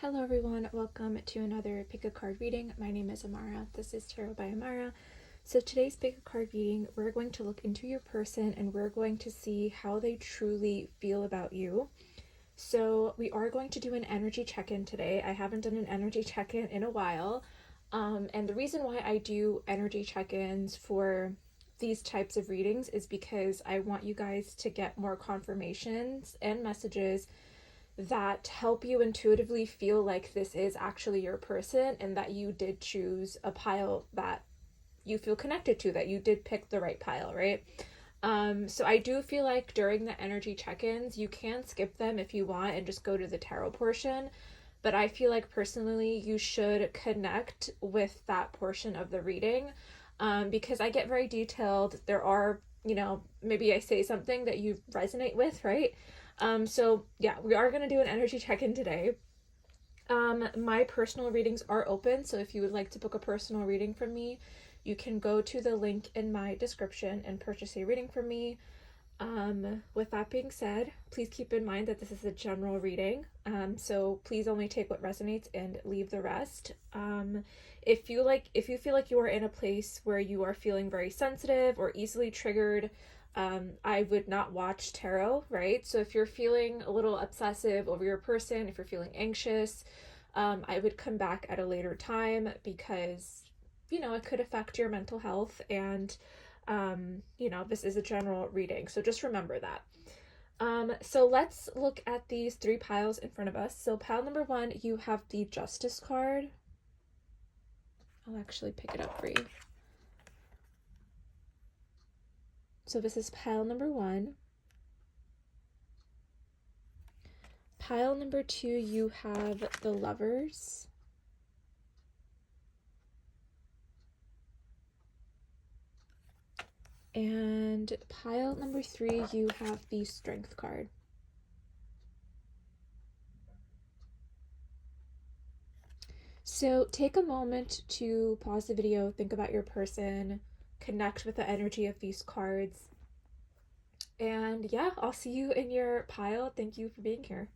Hello everyone, welcome to another pick a card reading. My name is Amara. This is Tarot by Amara. So today's pick a card reading, we're going to look into your person and we're going to see how they truly feel about you. So we are going to do an energy check-in today. I haven't done an energy check-in in a while. And the reason why I do energy check-ins for these types of readings is because I want you guys to get more confirmations and messages that help you intuitively feel like this is actually your person and that you did choose a pile that you feel connected to, that you did pick the right pile, right? So I do feel like during the energy check-ins, you can skip them if you want and just go to the tarot portion. But I feel like personally, you should connect with that portion of the reading because I get very detailed. There are, maybe I say something that you resonate with, right? So yeah, we are going to do an energy check-in today. My personal readings are open, so if you would like to book a personal reading from me, you can go to the link in my description and purchase a reading from me. With that being said, please keep in mind that this is a general reading, so please only take what resonates and leave the rest. If you feel like you are in a place where you are feeling very sensitive or easily triggered, I would not watch tarot, right? So if you're feeling a little obsessive over your person, if you're feeling anxious, I would come back at a later time because, it could affect your mental health and, this is a general reading. So just remember that. So let's look at these three piles in front of us. So pile number one, you have the Justice card. I'll actually pick it up for you. So this is pile number one. Pile number two, you have the Lovers. And pile number three, you have the Strength card. So take a moment to pause the video, think about your person, connect with the energy of these cards. And yeah, I'll see you in your pile. Thank you for being here.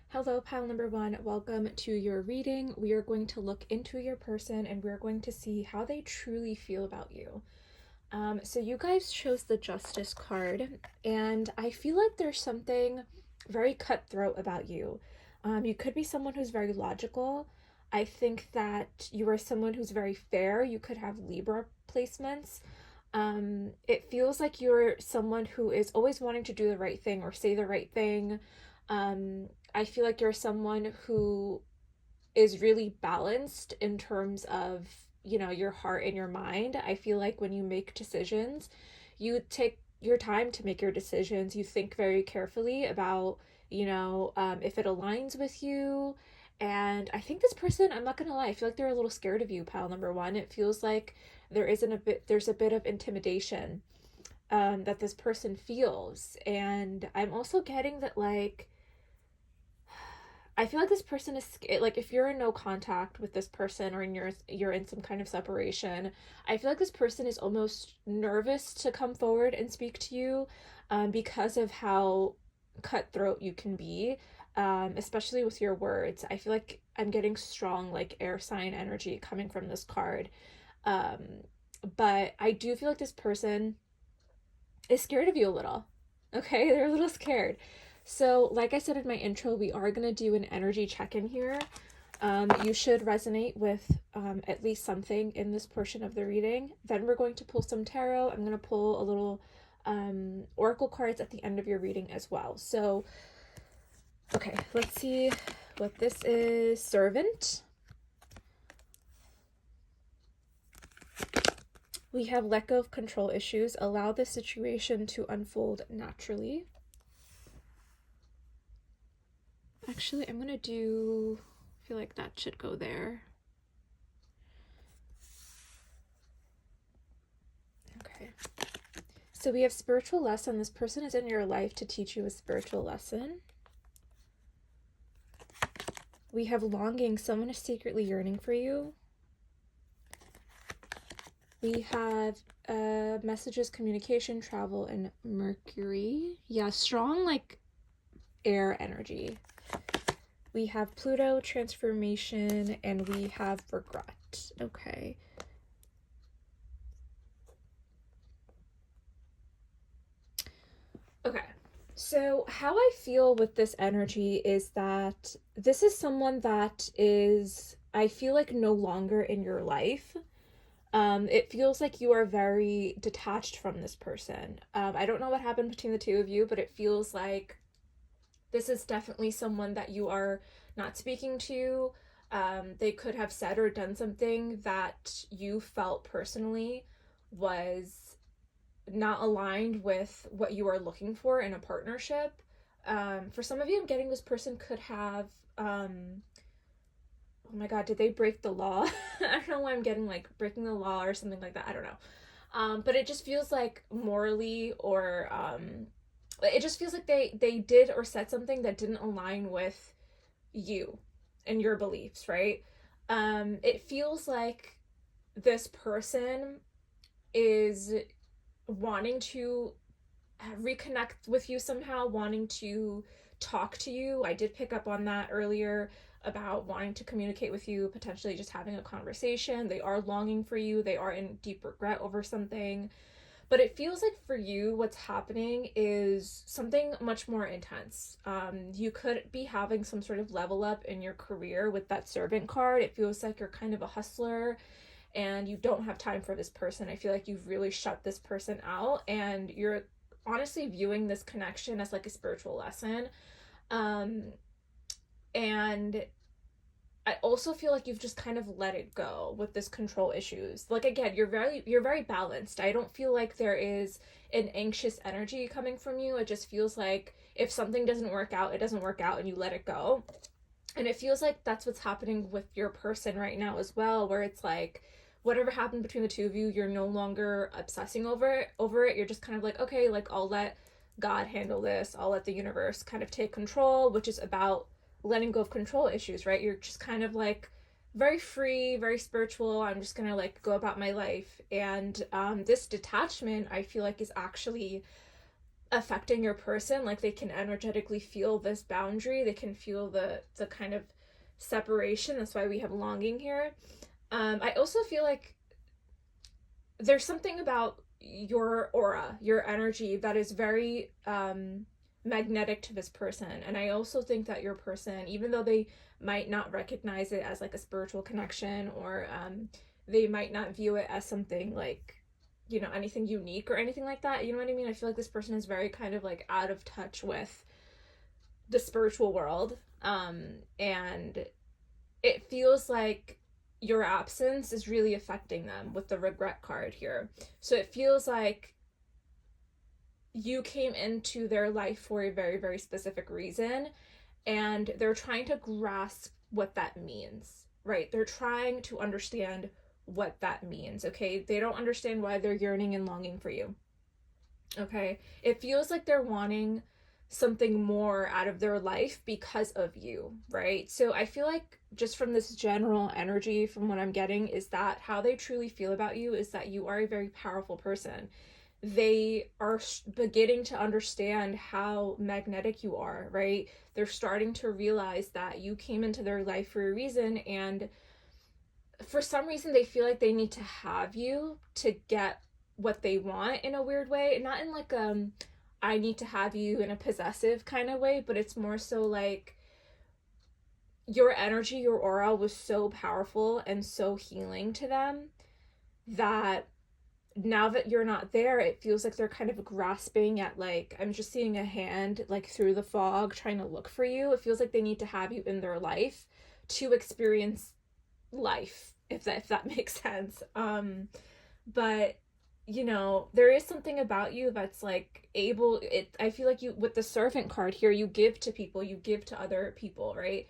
Hello, pile number one. Welcome to your reading. We are going to look into your person and we're going to see how they truly feel about you. So you guys chose the Justice card, and I feel like there's something very cutthroat about you. You could be someone who's very logical. I think that you are someone who's very fair. You could have Libra placements. It feels like you're someone who is always wanting to do the right thing or say the right thing. I feel like you're someone who is really balanced in terms of, your heart and your mind. I feel like when you make decisions, you take your time to make your decisions. You think very carefully about, if it aligns with you. And I think this person, I'm not gonna lie, I feel like they're a little scared of you, pile number one. It feels like there's a bit of intimidation that this person feels. And I'm also getting that, like, I feel like this person is like, if you're in no contact with this person or you're in some kind of separation, I feel like this person is almost nervous to come forward and speak to you because of how cutthroat you can be, especially with your words. I feel like I'm getting strong, like, air sign energy coming from this card. But I do feel like this person is scared of you a little. Okay, they're a little scared. So like I said in my intro, we are going to do an energy check-in here. You should resonate with at least something in this portion of the reading. Then we're going to pull some tarot. I'm going to pull a little oracle cards at the end of your reading as well. So, okay, let's see what this is. Servant. We have let go of control issues. Allow the situation to unfold naturally. Actually, I'm gonna I feel like that should go there. Okay. So we have spiritual lesson. This person is in your life to teach you a spiritual lesson. We have longing. Someone is secretly yearning for you. We have messages, communication, travel, and Mercury. Yeah, strong, like, air energy. We have Pluto, transformation, and we have regret. Okay. Okay. So, how I feel with this energy is that this is someone that is, I feel like, no longer in your life. It feels like you are very detached from this person. I don't know what happened between the two of you, but it feels like this is definitely someone that you are not speaking to. They could have said or done something that you felt personally was not aligned with what you are looking for in a partnership. For some of you, I'm getting this person could have, oh my God, did they break the law? I don't know why I'm getting like breaking the law or something like that. I don't know. But it just feels like morally or it just feels like they did or said something that didn't align with you and your beliefs, right? It feels like this person is wanting to reconnect with you somehow, wanting to talk to you. I did pick up on that earlier about wanting to communicate with you, potentially just having a conversation. They are longing for you, they are in deep regret over something. But it feels like for you, what's happening is something much more intense. You could be having some sort of level up in your career with that servant card. It feels like you're kind of a hustler and you don't have time for this person. I feel like you've really shut this person out and you're honestly viewing this connection as like a spiritual lesson. Um, and I also feel like you've just kind of let it go with this control issues. Like again, you're very balanced. I don't feel like there is an anxious energy coming from you. It just feels like if something doesn't work out, it doesn't work out and you let it go. And it feels like that's what's happening with your person right now as well, where it's like whatever happened between the two of you, you're no longer obsessing over it. You're just kind of like, okay, like I'll let God handle this. I'll let the universe kind of take control, which is about letting go of control issues, right? You're just kind of like very free, very spiritual. I'm just gonna like go about my life. And this detachment, I feel like, is actually affecting your person. Like they can energetically feel this boundary, they can feel the kind of separation. That's why we have longing here. I also feel like there's something about your aura, your energy, that is very magnetic to this person. And I also think that your person, even though they might not recognize it as like a spiritual connection, or they might not view it as something like, you know, anything unique or anything like that, you know what I mean? I feel like this person is very kind of like out of touch with the spiritual world. And it feels like your absence is really affecting them with the regret card here. So it feels like you came into their life for a very, very specific reason, and they're trying to grasp what that means, right? They're trying to understand what that means, okay? They don't understand why they're yearning and longing for you, okay? It feels like they're wanting something more out of their life because of you, right? So I feel like just from this general energy, from what I'm getting, is that how they truly feel about you is that you are a very powerful person. They are beginning to understand how magnetic you are, right? They're starting to realize that you came into their life for a reason, and for some reason they feel like they need to have you to get what they want in a weird way. Not in like I need to have you in a possessive kind of way, but it's more so like your energy, your aura was so powerful and so healing to them that now that you're not there, it feels like they're kind of grasping at, like, I'm just seeing a hand like through the fog trying to look for you. It feels like they need to have you in their life to experience life, if that makes sense. But you know, there is something about you that's like able, it I feel like you, with the servant card here, you give to people, you give to other people, right?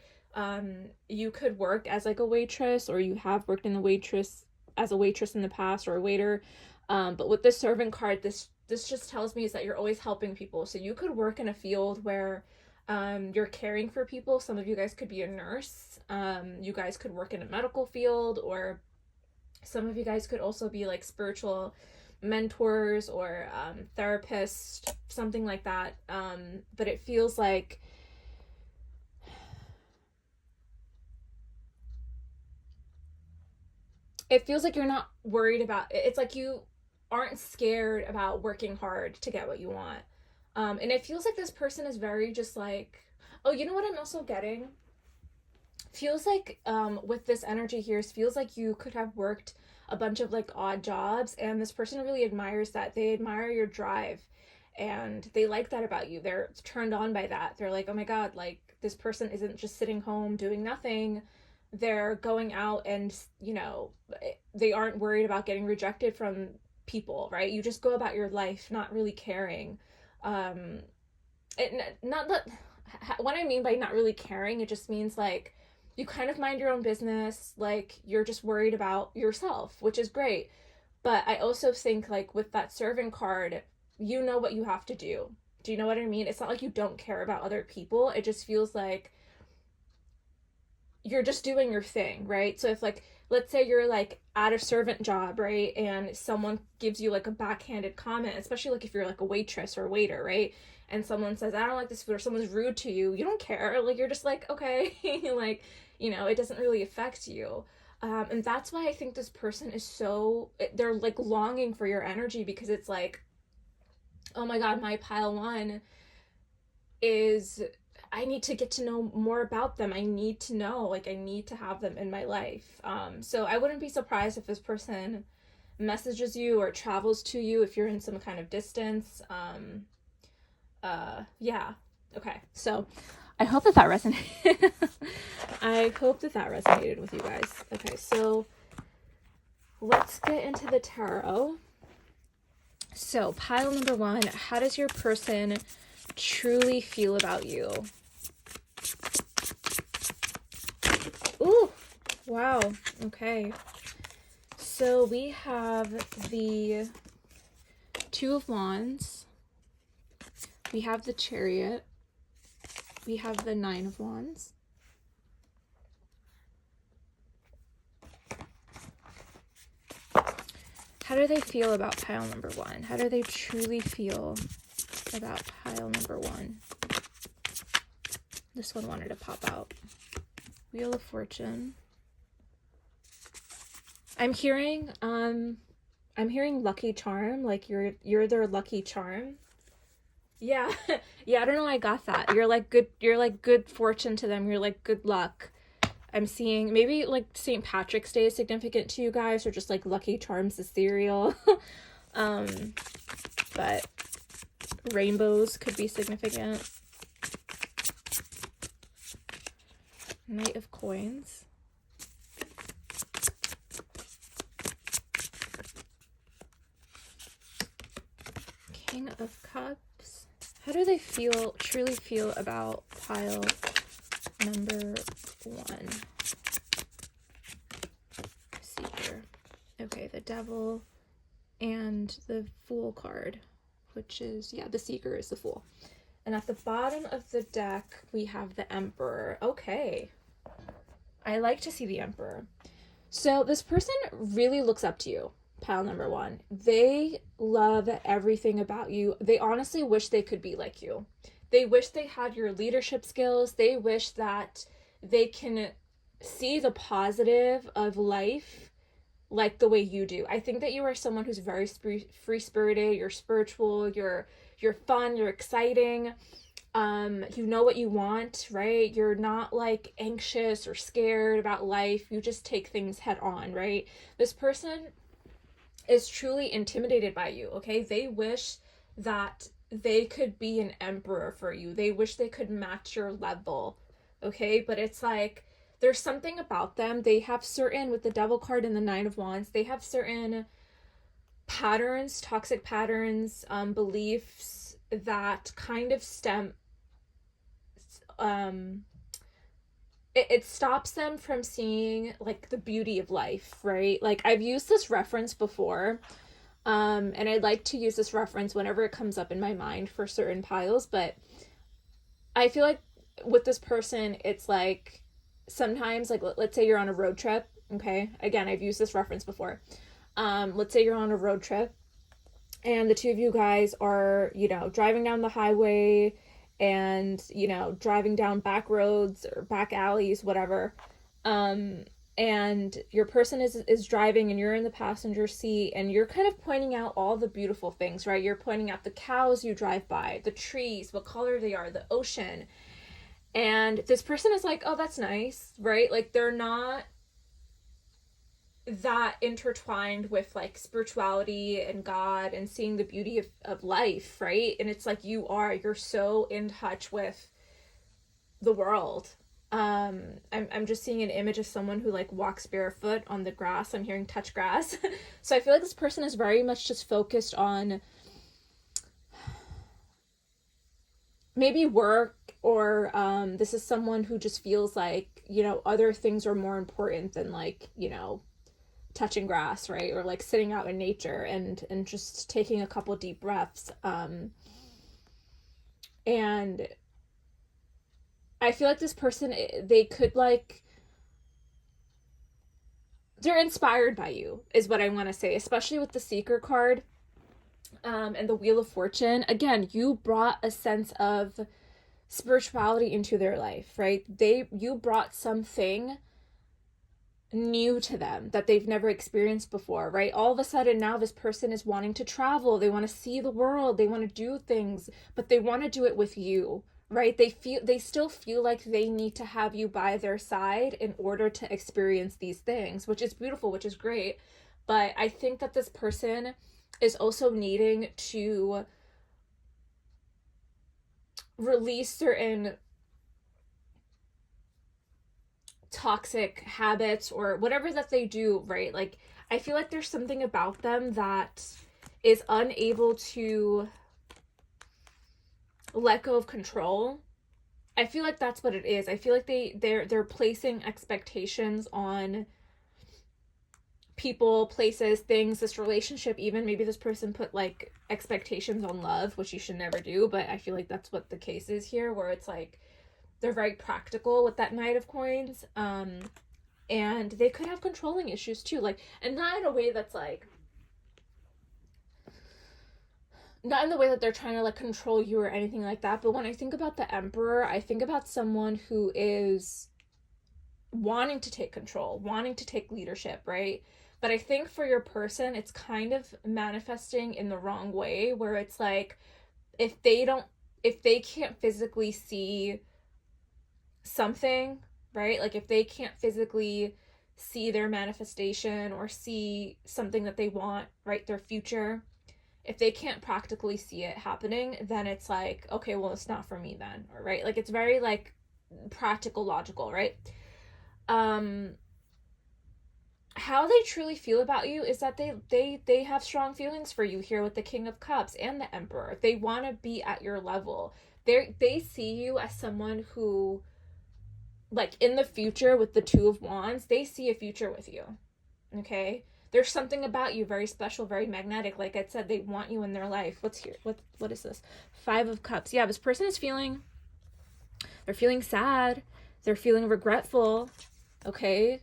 You could work as like a waitress, or you have worked in the waitress as a waitress in the past, or a waiter. But with this servant card, this just tells me is that you're always helping people. So you could work in a field where you're caring for people. Some of you guys could be a nurse. You guys could work in a medical field, or some of you guys could also be like spiritual mentors or therapists, something like that. But it feels like it feels like you're not worried about it's like you aren't scared about working hard to get what you want. And it feels like this person is very just like, oh, you know what I'm also getting? Feels like with this energy here, it feels like you could have worked a bunch of like odd jobs, and this person really admires that. They admire your drive and they like that about you. They're turned on by that. They're like, oh my god, like this person isn't just sitting home doing nothing. They're going out and, you know, they aren't worried about getting rejected from people, right? You just go about your life not really caring. um not that, what I mean by not really caring, it just means like you kind of mind your own business, like you're just worried about yourself, which is great. But I also think like with that servant card, you know what you have to do. Do you know what I mean? It's not like you don't care about other people. It just feels like you're just doing your thing, right? So if like, let's say you're like at a servant job, right? And someone gives you like a backhanded comment, especially like if you're like a waitress or a waiter, right? And someone says, I don't like this food, or someone's rude to you, you don't care. Like you're just like, okay, like, you know, it doesn't really affect you. And that's why I think this person is so, they're like longing for your energy, because it's like, oh my God, my pile one is, I need to get to know more about them. I need to know, like, I need to have them in my life. So I wouldn't be surprised if this person messages you or travels to you if you're in some kind of distance. Yeah. Okay. So I hope that that resonated. I hope that that resonated with you guys. Okay. So let's get into the tarot. So pile number one, how does your person truly feel about you? Ooh, wow. Okay. So we have the Two of Wands. We have the Chariot. We have the Nine of Wands. How do they feel about pile number one? How do they truly feel about pile number one? This one wanted to pop out. Wheel of Fortune. I'm hearing lucky charm, like you're their lucky charm. Yeah. Yeah, I don't know why I got that. You're like good fortune to them. You're like good luck. I'm seeing maybe like St. Patrick's Day is significant to you guys, or just like Lucky Charms the cereal. But rainbows could be significant. Knight of Coins. King of Cups. How do they truly feel about pile number one? Let's see here. Okay, the Devil and the Fool card, which is, yeah, the Seeker is the Fool. And at the bottom of the deck, we have the Emperor. Okay. I like to see the Emperor. So this person really looks up to you, pile number one. They love everything about you. They honestly wish they could be like you. They wish they had your leadership skills. They wish that they can see the positive of life like the way you do. I think that you are someone who's very free-spirited. You're spiritual. You're fun. You're exciting. You know what you want, right? You're not like anxious or scared about life. You just take things head on, right? This person is truly intimidated by you, okay? They wish that they could be an emperor for you. They wish they could match your level, okay? But it's like there's something about them. They have certain, with the Devil card and the Nine of Wands, they have certain patterns, toxic patterns, beliefs that kind of stem, it stops them from seeing like the beauty of life, right? Like I've used this reference before, and I like to use this reference whenever it comes up in my mind for certain piles, but I feel like with this person, it's like sometimes, like let's say you're on a road trip, okay? Again, I've used this reference before. Let's say you're on a road trip and the two of you guys are, you know, driving down the highway and, you know, driving down back roads or back alleys, whatever. and your person is driving and you're in the passenger seat, and you're kind of pointing out all the beautiful things, right? You're pointing out the cows you drive by, the trees, what color they are, the ocean. And this person is like, oh, that's nice, right? Like, they're not that intertwined with like spirituality and God and seeing the beauty of life, right? And it's like you're so in touch with the world. I'm just seeing an image of someone who like walks barefoot on the grass. I'm hearing touch grass. So I feel like this person is very much just focused on maybe work, or this is someone who just feels like, other things are more important than like, touching grass, right? Or like sitting out in nature and just taking a couple deep breaths. And I feel like this person, they could like, they're inspired by you, is what I want to say, especially with the Seeker card, and the Wheel of Fortune. Again, you brought a sense of spirituality into their life, right? You brought something new to them that they've never experienced before, right? All of a sudden now this person is wanting to travel, they want to see the world, they want to do things, but they want to do it with you, right? They still feel like they need to have you by their side in order to experience these things, which is beautiful, which is great. But I think that this person is also needing to release certain toxic habits or whatever that they do, right? Like, I feel like there's something about them that is unable to let go of control. I feel like that's what it is. I feel like they're placing expectations on people, places, things, this relationship, even maybe this person put like expectations on love, which you should never do, but I feel like that's what the case is here, where it's like they're very practical with that Knight of Coins. And they could have controlling issues too, like, and not in a way that's like, not in the way that they're trying to like control you or anything like that, but when I think about the Emperor, I think about someone who is wanting to take control, wanting to take leadership, right? But I think for your person, it's kind of manifesting in the wrong way, where it's like, if they can't physically see something, right? Like, if they can't physically see their manifestation or see something that they want, right? Their future, if they can't practically see it happening, then it's like, okay, well, it's not for me then, right? Like, it's very like practical, logical, right? How they truly feel about you is that they have strong feelings for you here with the King of Cups and the Emperor. They want to be at your level. They see you as someone who, like, in the future with the Two of Wands, they see a future with you. Okay? There's something about you very special, very magnetic. Like I said, they want you in their life. What's here? What is this? Five of Cups. Yeah, this person is they're feeling sad. They're feeling regretful. Okay?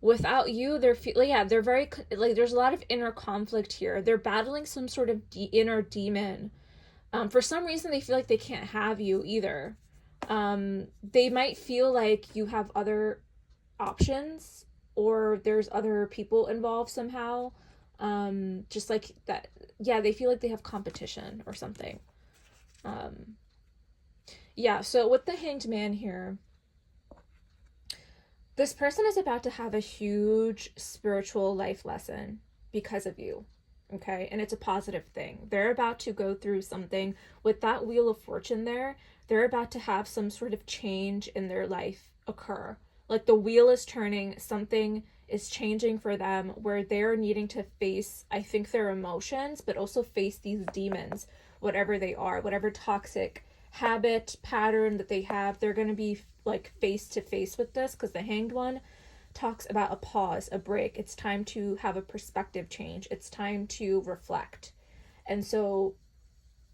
Without you, they're very like, there's a lot of inner conflict here. They're battling some sort of inner demon. For some reason, they feel like they can't have you either. They might feel like you have other options, or there's other people involved somehow. Just like that. Yeah, they feel like they have competition or something. Yeah, so with the Hanged Man here, this person is about to have a huge spiritual life lesson because of you. Okay? And it's a positive thing. They're about to go through something with that Wheel of Fortune there. They're about to have some sort of change in their life occur. Like, the wheel is turning, something is changing for them, where they're needing to face, I think, their emotions, but also face these demons, whatever they are, whatever toxic habit, pattern that they have. They're going to be like face to face with this, because the Hanged One talks about a pause, a break. It's time to have a perspective change. It's time to reflect. And so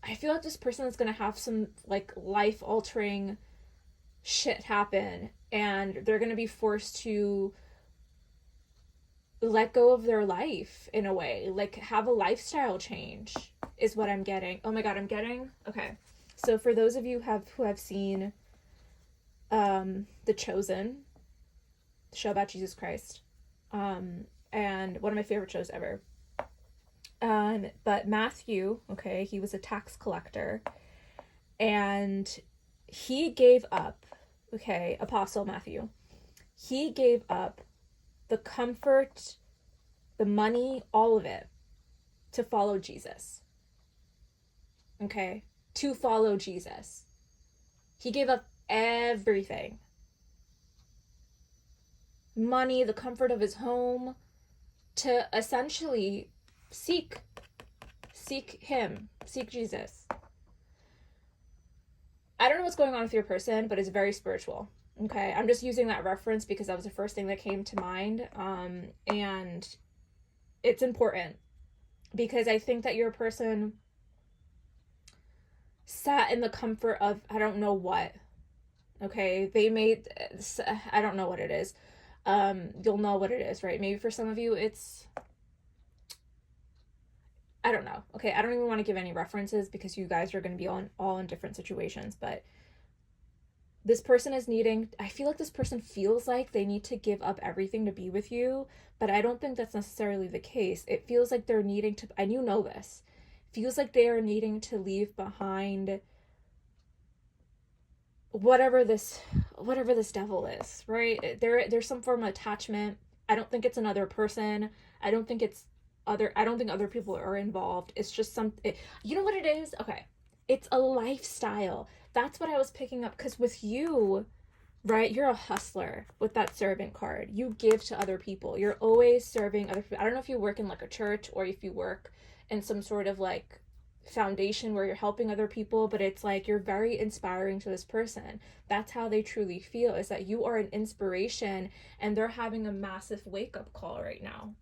I feel like this person is going to have some like life altering shit happen, and they're going to be forced to let go of their life in a way, like have a lifestyle change, is what I'm getting. Oh my god, I'm getting, okay. So for those of you who have seen The Chosen, the show about Jesus Christ, and one of my favorite shows ever. But Matthew, okay, he was a tax collector, and he gave up, okay, Apostle Matthew, he gave up the comfort, the money, all of it to follow Jesus. Okay? To follow Jesus. He gave up everything. Money, the comfort of his home, to essentially seek him, seek Jesus. I don't know what's going on with your person, but it's very spiritual. Okay, I'm just using that reference because that was the first thing that came to mind. And it's important because I think that your person sat in the comfort of, I don't know what. Okay, they made, I don't know what it is. You'll know what it is, right? Maybe for some of you, it's, I don't know. Okay, I don't even want to give any references because you guys are going to be all in different situations, but this person is needing, I feel like this person feels like they need to give up everything to be with you, but I don't think that's necessarily the case. It feels like they're needing to, and you know this, feels like they are needing to leave behind whatever this devil is, right? There's some form of attachment. I don't think it's another person. I don't think other people are involved. It's just you know what it is? Okay. It's a lifestyle. That's what I was picking up, because with you, right, you're a hustler with that servant card. You give to other people. You're always serving other people. I don't know if you work in like a church or if you work in some sort of like foundation where you're helping other people, but it's like you're very inspiring to this person. That's how they truly feel, is that you are an inspiration, and they're having a massive wake-up call right now.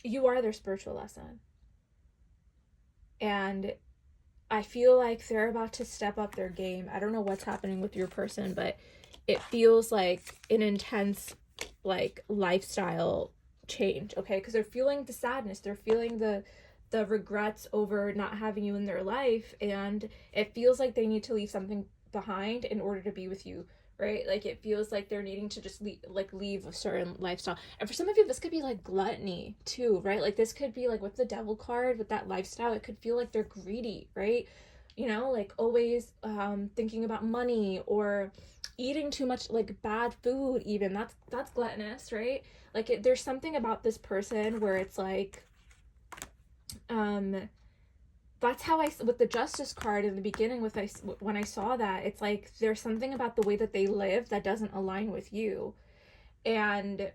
You are their spiritual lesson. And I feel like they're about to step up their game. I don't know what's happening with your person, but it feels like an intense like lifestyle change, okay? Because they're feeling the sadness, they're feeling the regrets over not having you in their life, and it feels like they need to leave something behind in order to be with you, right? Like it feels like they're needing to just leave a certain lifestyle. And for some of you, this could be like gluttony too, right? Like this could be like with the devil card, with that lifestyle, it could feel like they're greedy, right? You know, like always thinking about money, or eating too much like bad food. Even that's gluttonous, right? Like there's something about this person where it's like that's how I, with the justice card in the beginning, when I saw that, it's like there's something about the way that they live that doesn't align with you, and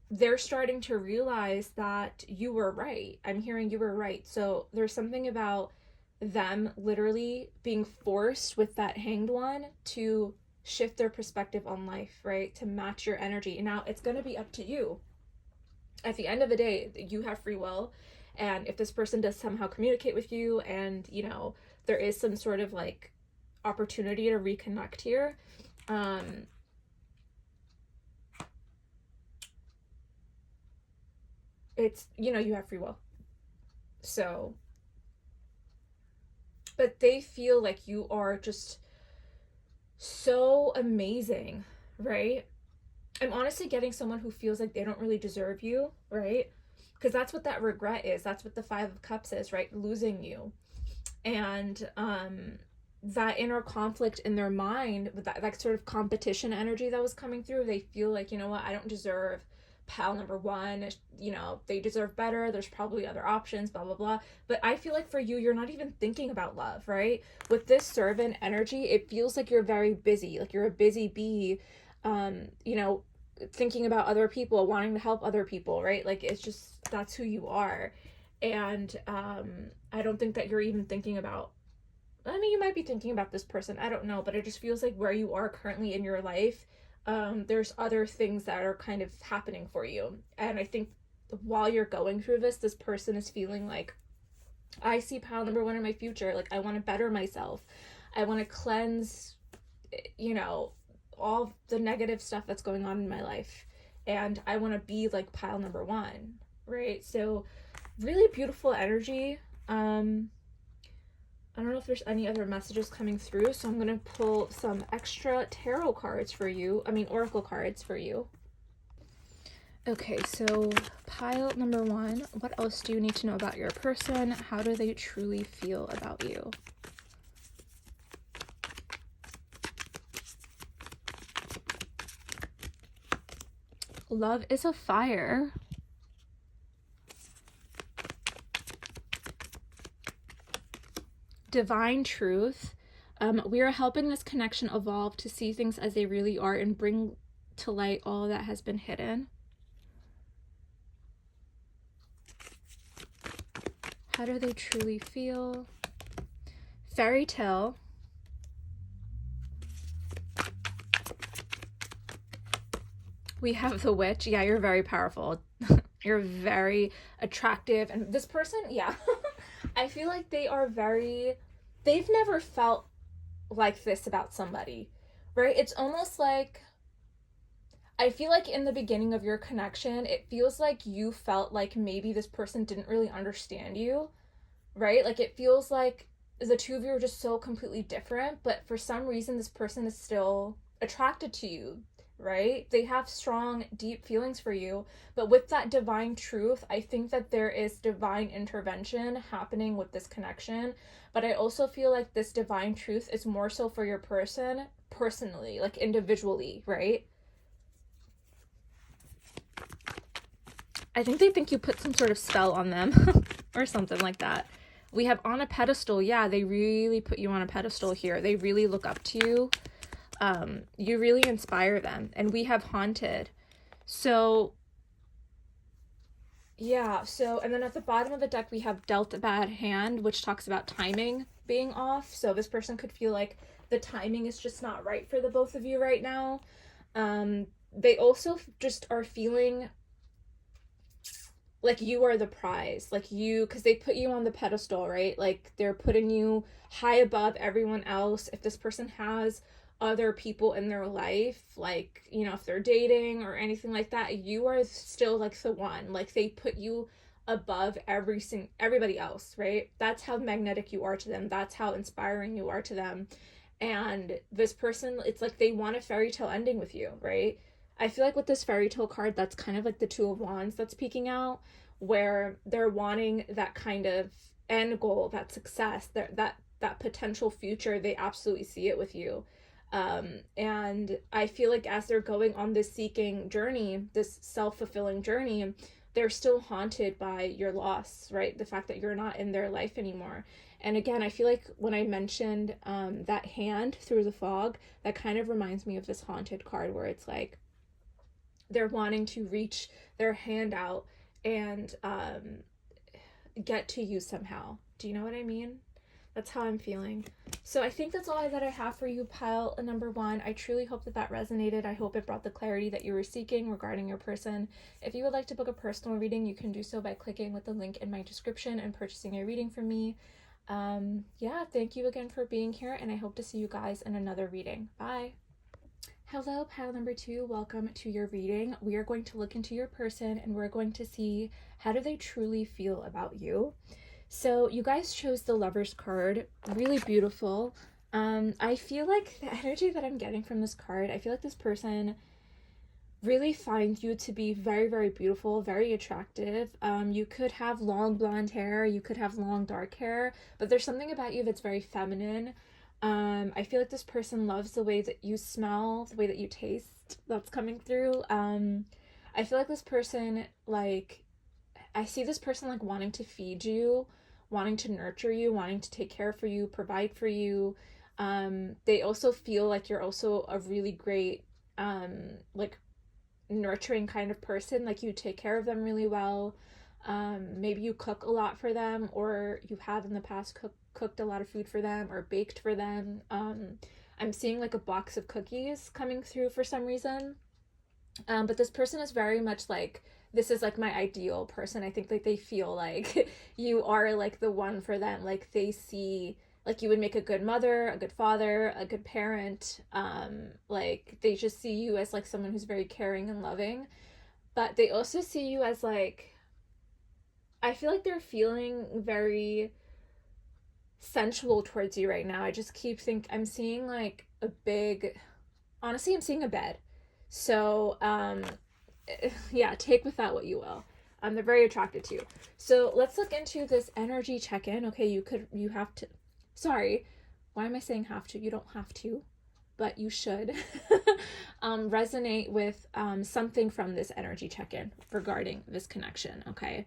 they're starting to realize that you were right. I'm hearing you were right. So there's something about them literally being forced with that hanged one to shift their perspective on life, right? To match your energy. Now it's going to be up to you. At the end of the day, you have free will. And if this person does somehow communicate with you, and, you know, there is some sort of like opportunity to reconnect here, it's, you know, you have free will. So, but they feel like you are just so amazing, right? I'm honestly getting someone who feels like they don't really deserve you, right? Because that's what that regret is. That's what the Five of Cups is, right? Losing you. And that inner conflict in their mind, with that like sort of competition energy that was coming through, they feel like, you know what, I don't deserve pal number one, you know, they deserve better, there's probably other options, blah blah blah. But I feel like for you, you're not even thinking about love, right? With this servant energy, it feels like you're very busy, like you're a busy bee, you know, thinking about other people, wanting to help other people, right? Like it's just, that's who you are. And I don't think that you're even thinking about, I mean, you might be thinking about this person, I don't know, but it just feels like where you are currently in your life, there's other things that are kind of happening for you. And I think while you're going through this person is feeling like, I see pile number one in my future. Like I want to better myself. I want to cleanse, you know, all the negative stuff that's going on in my life. And I want to be like pile number one, right? So really beautiful energy. I don't know if there's any other messages coming through, so I'm going to pull some extra tarot cards for you. Oracle cards for you. Okay, so pile number 1, what else do you need to know about your person? How do they truly feel about you? Love is a fire. Divine truth. We are helping this connection evolve to see things as they really are and bring to light all that has been hidden. How do they truly feel? Fairy tale. We have the witch. Yeah, you're very powerful. You're very attractive. And this person, yeah, I feel like they've never felt like this about somebody, right? It's almost like, I feel like in the beginning of your connection, it feels like you felt like maybe this person didn't really understand you, right? Like it feels like the two of you are just so completely different, but for some reason, this person is still attracted to you, right? They have strong, deep feelings for you. But with that divine truth, I think that there is divine intervention happening with this connection. But I also feel like this divine truth is more so for your person personally, like individually, right? I think they think you put some sort of spell on them or something like that. We have on a pedestal. Yeah, they really put you on a pedestal here. They really look up to you. You really inspire them. And we have haunted. So, yeah. So, and then at the bottom of the deck, we have dealt a bad hand, which talks about timing being off. So this person could feel like the timing is just not right for the both of you right now. They also just are feeling like you are the prize, like you, because they put you on the pedestal, right? Like they're putting you high above everyone else. If this person has other people in their life, like, you know, if they're dating or anything like that, you are still like the one. Like they put you above everybody else, right? That's how magnetic you are to them. That's how inspiring you are to them. And this person, it's like they want a fairy tale ending with you, right? I feel like with this fairy tale card, that's kind of like the Two of Wands that's peeking out, where they're wanting that kind of end goal, that success, that potential future. They absolutely see it with you. And I feel like as they're going on this seeking journey, this self-fulfilling journey, they're still haunted by your loss, right? The fact that you're not in their life anymore. And again, I feel like when I mentioned that hand through the fog, that kind of reminds me of this haunted card where it's like they're wanting to reach their hand out and get to you somehow. Do you know what I mean? That's how I'm feeling. So I think that's all that I have for you, pile number 1. I truly hope that resonated. I hope it brought the clarity that you were seeking regarding your person. If you would like to book a personal reading, you can do so by clicking with the link in my description and purchasing a reading from me. Yeah, thank you again for being here, and I hope to see you guys in another reading. Bye. Hello, pile number 2. Welcome to your reading. We are going to look into your person and we're going to see how do they truly feel about you. So you guys chose the Lover's card. Really beautiful. I feel like the energy that I'm getting from this card, I feel like this person really finds you to be very, very beautiful, very attractive. You could have long blonde hair, you could have long dark hair, but there's something about you that's very feminine. I feel like this person loves the way that you smell, the way that you taste. That's coming through. I feel like this person, like, I see this person like wanting to feed you, wanting to nurture you, wanting to take care for you, provide for you. They also feel like you're also a really great, like, nurturing kind of person. Like you take care of them really well. Maybe you cook a lot for them, or you have in the past cooked a lot of food for them or baked for them. I'm seeing like a box of cookies coming through for some reason. But this person is very much like, this is like my ideal person. I think that they feel like you are like the one for them. Like they see like you would make a good mother, a good father, a good parent. Like they just see you as like someone who's very caring and loving. But they also see you as like, I feel like they're feeling very sensual towards you right now. I just I'm seeing like a big, honestly, I'm seeing a bed. So, yeah, take with that what you will. They're very attracted to you. So let's look into this energy check-in. Okay, you have to, sorry, why am I saying have to? You don't have to, but you should resonate with something from this energy check-in regarding this connection, okay?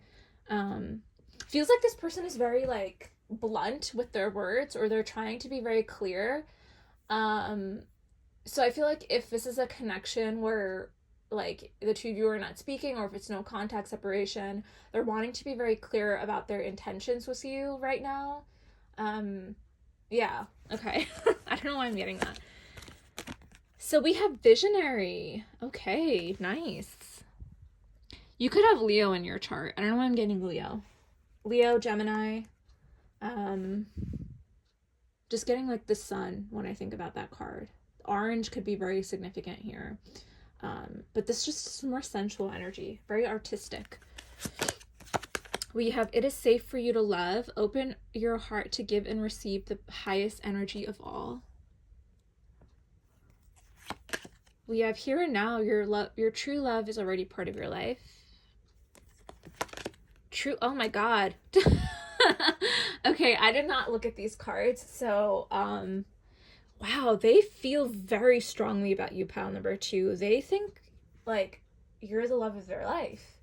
Feels like this person is very like blunt with their words, or they're trying to be very clear. So I feel like if this is a connection where like the two of you are not speaking, or if it's no contact separation, they're wanting to be very clear about their intentions with you right now. Yeah, okay. I don't know why I'm getting that. So we have visionary. Okay, nice. You could have Leo in your chart. I don't know why I'm getting Leo. Leo, Gemini. Just getting like the sun when I think about that card. Orange could be very significant here. But this is just more sensual energy, very artistic. We have, it is safe for you to love. Open your heart to give and receive the highest energy of all. We have here and now, your true love is already part of your life. True, oh my God. Okay, I did not look at these cards. So, wow, they feel very strongly about you, pile number 2. They think like you're the love of their life.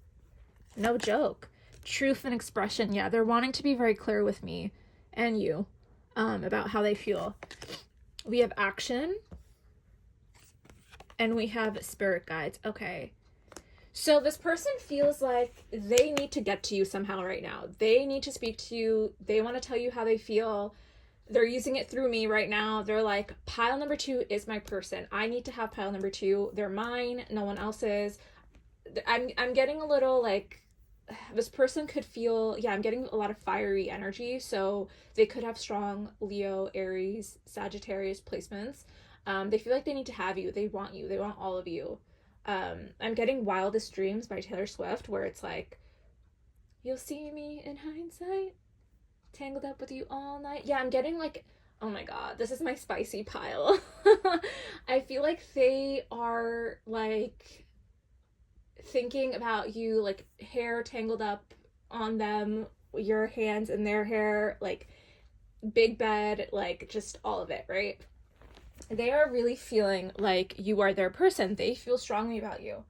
No joke. Truth and expression. Yeah, they're wanting to be very clear with me and you about how they feel. We have action. And we have spirit guides. Okay. So this person feels like they need to get to you somehow right now. They need to speak to you. They want to tell you how they feel. They're using it through me right now. They're like, pile number 2 is my person. I need to have pile number 2. They're mine, no one else's. I'm getting a little like, this person could feel, yeah, I'm getting a lot of fiery energy. So they could have strong Leo, Aries, Sagittarius placements. They feel like they need to have you. They want you. They want all of you. I'm getting Wildest Dreams by Taylor Swift, where it's like, you'll see me in hindsight, tangled up with you all night. Yeah, I'm getting like, oh my God, this is my spicy pile. I feel like they are like thinking about you, like hair tangled up on them, your hands in their hair, like big bed, like just all of it, right? They are really feeling like you are their person. They feel strongly about you.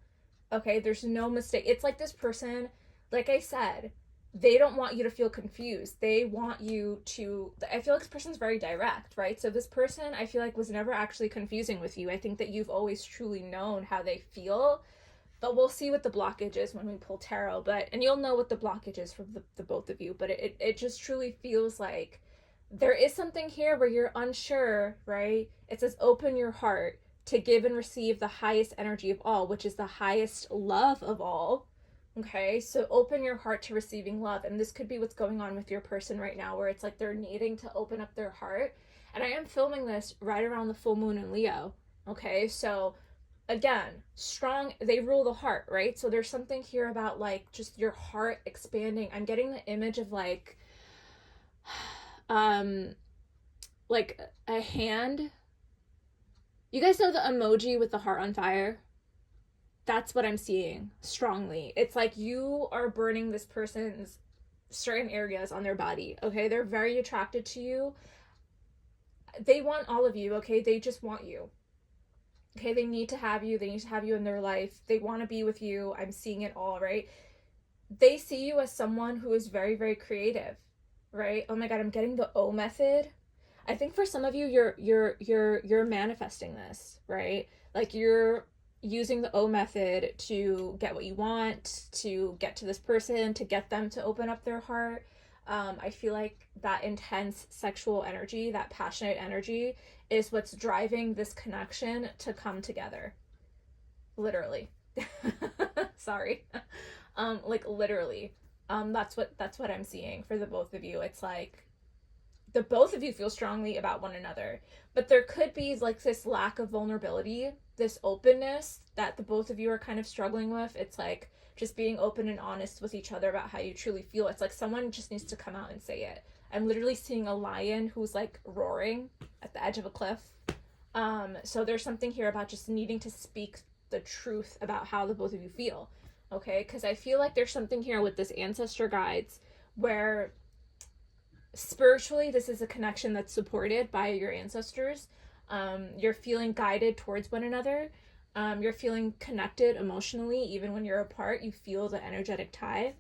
Okay, there's no mistake. It's like this person, like I said, they don't want you to feel confused. They want you to, I feel like this person's very direct, right? So this person, I feel like, was never actually confusing with you. I think that you've always truly known how they feel, but we'll see what the blockage is when we pull tarot. And you'll know what the blockage is for the both of you, but it just truly feels like there is something here where you're unsure, right? It says open your heart to give and receive the highest energy of all, which is the highest love of all. Okay, so open your heart to receiving love. And this could be what's going on with your person right now, where it's like they're needing to open up their heart. And I am filming this right around the full moon in Leo. Okay, so again, strong, they rule the heart, right? So there's something here about like just your heart expanding. I'm getting the image of like a hand. You guys know the emoji with the heart on fire? That's what I'm seeing strongly. It's like you are burning this person's certain areas on their body, okay? They're very attracted to you. They want all of you, okay? They just want you. Okay, they need to have you. They need to have you in their life. They want to be with you. I'm seeing it all, right? They see you as someone who is very, very creative, right? Oh my God, I'm getting the O method. I think for some of you, you're manifesting this, right? Like you're using the O method to get what you want, to get to this person, to get them to open up their heart. I feel like that intense sexual energy, that passionate energy, is what's driving this connection to come together. Literally. Sorry. Like literally. That's what I'm seeing for the both of you. It's like the both of you feel strongly about one another, but there could be like this lack of vulnerability, this openness that the both of you are kind of struggling with. It's like just being open and honest with each other about how you truly feel. It's like someone just needs to come out and say it. I'm literally seeing a lion who's like roaring at the edge of a cliff. So there's something here about just needing to speak the truth about how the both of you feel. Okay, because I feel like there's something here with this ancestor guides where spiritually this is a connection that's supported by your ancestors. You're feeling guided towards one another. You're feeling connected emotionally. Even when you're apart, you feel the energetic tie.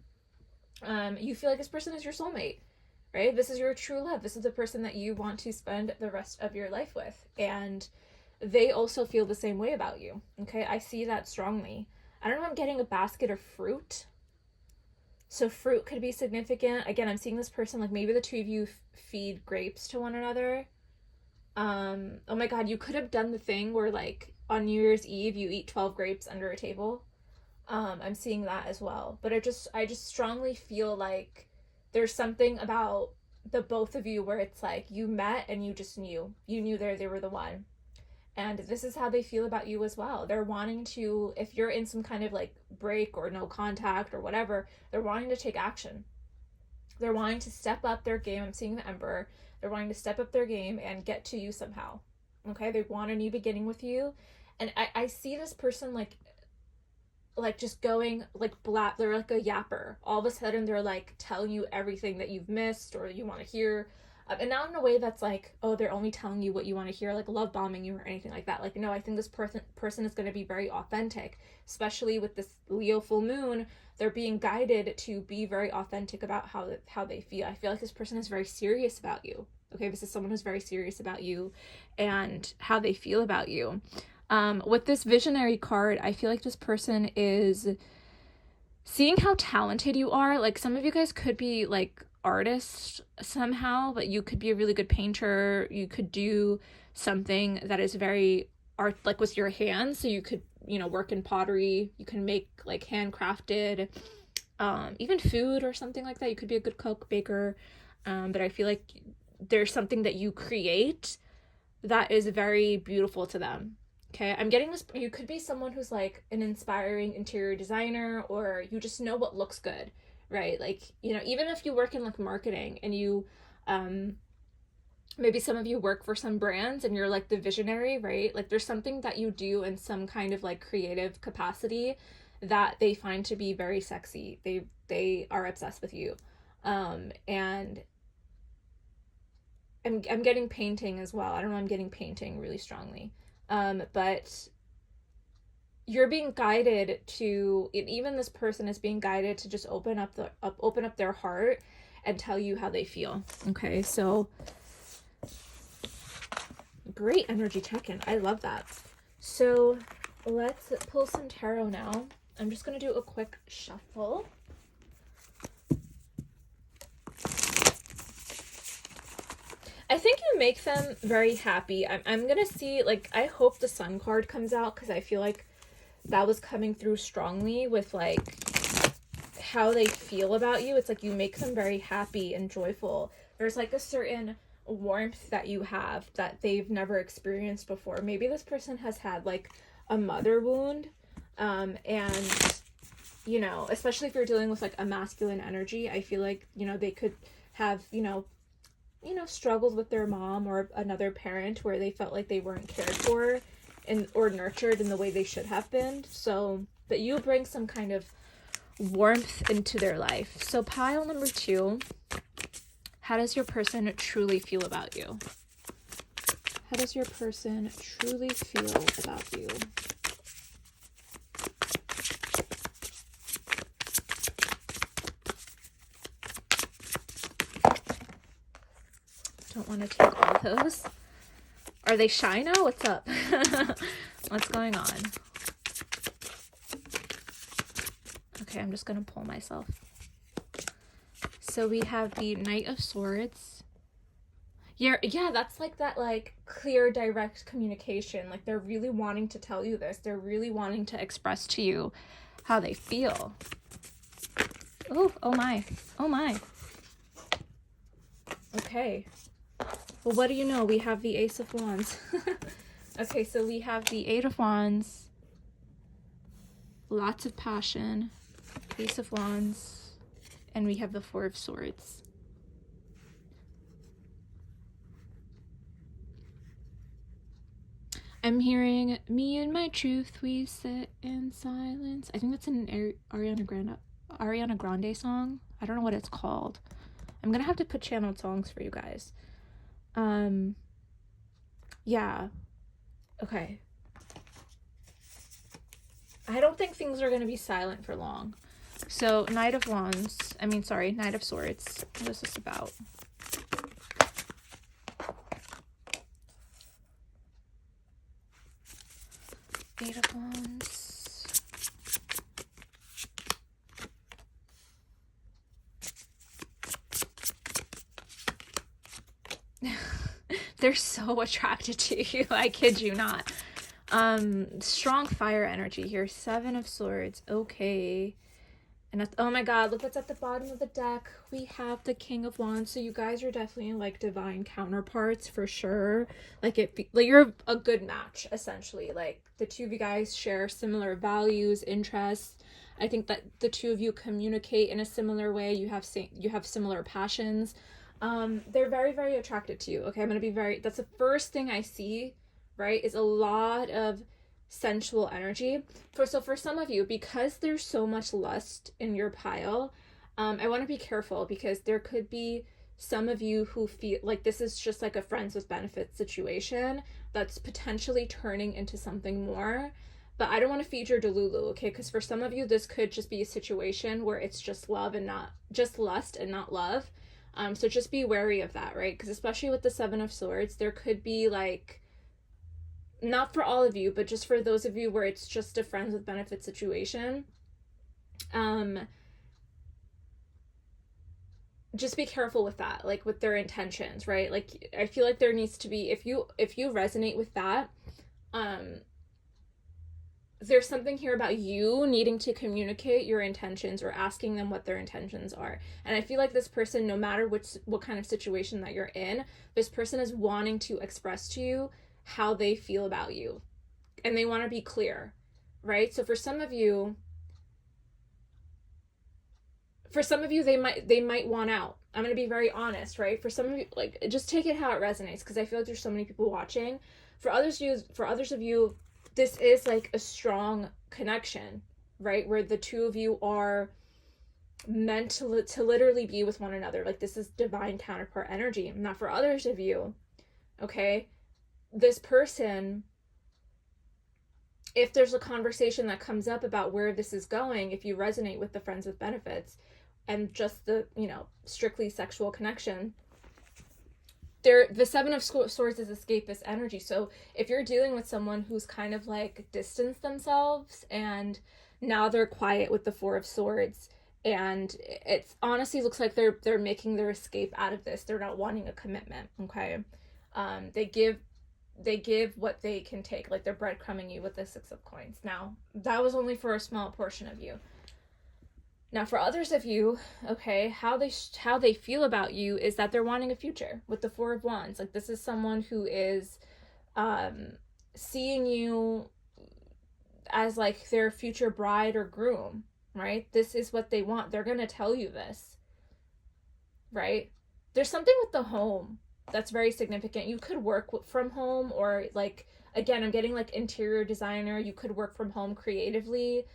You feel like this person is your soulmate, right? This is your true love. This is the person that you want to spend the rest of your life with. And they also feel the same way about you. Okay, I see that strongly. I don't know if I'm getting a basket of fruit. So fruit could be significant. Again, I'm seeing this person, like maybe the two of you feed grapes to one another. Oh my God, you could have done the thing where like on New Year's Eve, you eat 12 grapes under a table. I'm seeing that as well. But I just strongly feel like there's something about the both of you where it's like you met and you just knew. You knew they were the one. And this is how they feel about you as well. They're wanting to, if you're in some kind of like break or no contact or whatever, they're wanting to take action. They're wanting to step up their game. I'm seeing the Emperor. They're wanting to step up their game and get to you somehow. Okay, they want a new beginning with you. And I see this person like just going like black. They're like a yapper. All of a sudden they're like telling you everything that you've missed or you want to hear. And not in a way that's like, oh, they're only telling you what you want to hear, like love bombing you or anything like that. Like, no, I think this person is going to be very authentic, especially with this Leo full moon. They're being guided to be very authentic about how they feel. I feel like this person is very serious about you. Okay, this is someone who's very serious about you and how they feel about you. With this visionary card, I feel like this person is seeing how talented you are. Like some of you guys could be like artists somehow, but you could be a really good painter. You could do something that is very art, like with your hands. So you could, work in pottery. You can make like handcrafted, even food or something like that. You could be a good cook, baker. But I feel like there's something that you create that is very beautiful to them. Okay, I'm getting this. You could be someone who's like an inspiring interior designer, or you just know what looks good, right? Like, even if you work in like marketing and you, maybe some of you work for some brands and you're like the visionary, right? Like there's something that you do in some kind of like creative capacity that they find to be very sexy. They are obsessed with you. And I'm getting painting as well. I don't know, I'm getting painting really strongly. But you're being guided to, even this person is being guided to just open up their heart and tell you how they feel. Okay, so great energy check-in. I love that. So let's pull some tarot now. I'm just going to do a quick shuffle. I think you make them very happy. I'm going to see, like, I hope the Sun card comes out because I feel like that was coming through strongly with, like, how they feel about you. It's like you make them very happy and joyful. There's, like, a certain warmth that you have that they've never experienced before. Maybe this person has had, like, a mother wound, and, especially if you're dealing with, like, a masculine energy, I feel like, they could have, struggled with their mom or another parent where they felt like they weren't cared for or nurtured in the way they should have been. So, but you bring some kind of warmth into their life. So pile number 2, how does your person truly feel about you? How does your person truly feel about you? Don't want to take all those. Are they shy now? What's up? What's going on? Okay, I'm just going to pull myself. So we have the Knight of Swords. Yeah, that's like that like clear, direct communication. Like they're really wanting to tell you this. They're really wanting to express to you how they feel. Oh my. Oh my. Okay. Well, what do you know? We have the Ace of Wands. Okay, so we have the 8 of Wands. Lots of passion. Ace of Wands. And we have the 4 of Swords. I'm hearing me and my truth, we sit in silence. I think that's an Ariana Grande song. I don't know what it's called. I'm gonna have to put channeled songs for you guys. Yeah. Okay. I don't think things are gonna be silent for long. So, Knight of Swords. What is this about? Eight of Wands. They're so attracted to you. I kid you not. Strong fire energy here. Seven of Swords. Okay. And oh my god, look what's at the bottom of the deck. We have the King of Wands. So you guys are definitely like divine counterparts for sure. Like you're a good match essentially. Like the two of you guys share similar values, interests. I think that the two of you communicate in a similar way. You have similar passions. They're very, very attracted to you. Okay, that's the first thing I see, right? Is a lot of sensual energy. For some of you, because there's so much lust in your pile, I want to be careful because there could be some of you who feel like this is just like a friends with benefits situation that's potentially turning into something more. But I don't want to feed your delulu, okay? Because for some of you, this could just be a situation where it's just love and not just lust and not love. So just be wary of that, right? Because especially with the Seven of Swords, there could be like, not for all of you, but just for those of you where it's just a friends with benefit situation. Just be careful with that, like with their intentions, right? Like I feel like there needs to be, if you resonate with that, there's something here about you needing to communicate your intentions or asking them what their intentions are. And I feel like this person, no matter what kind of situation that you're in, this person is wanting to express to you how they feel about you. And they want to be clear, right? So for some of you, they might want out. I'm going to be very honest, right? For some of you, like, just take it how it resonates, because I feel like there's so many people watching. For others of you, this is like a strong connection, right? Where the two of you are meant to literally be with one another. Like this is divine counterpart energy. Now for others of you, okay, this person, if there's a conversation that comes up about where this is going, if you resonate with the friends with benefits and just the, strictly sexual connection, the Seven of Swords is escapist energy. So if you're dealing with someone who's kind of like distanced themselves and now they're quiet with the Four of Swords, and it's honestly looks like they're making their escape out of this. They're not wanting a commitment, okay? They give what they can take, like they're breadcrumbing you with the Six of Coins. Now, that was only for a small portion of you. Now, for others of you, okay, how they feel about you is that they're wanting a future with the Four of Wands. Like this is someone who is seeing you as like their future bride or groom, right? This is what they want. They're going to tell you this, right? There's something with the home that's very significant. You could work from home, or like, again, I'm getting like interior designer. You could work from home creatively.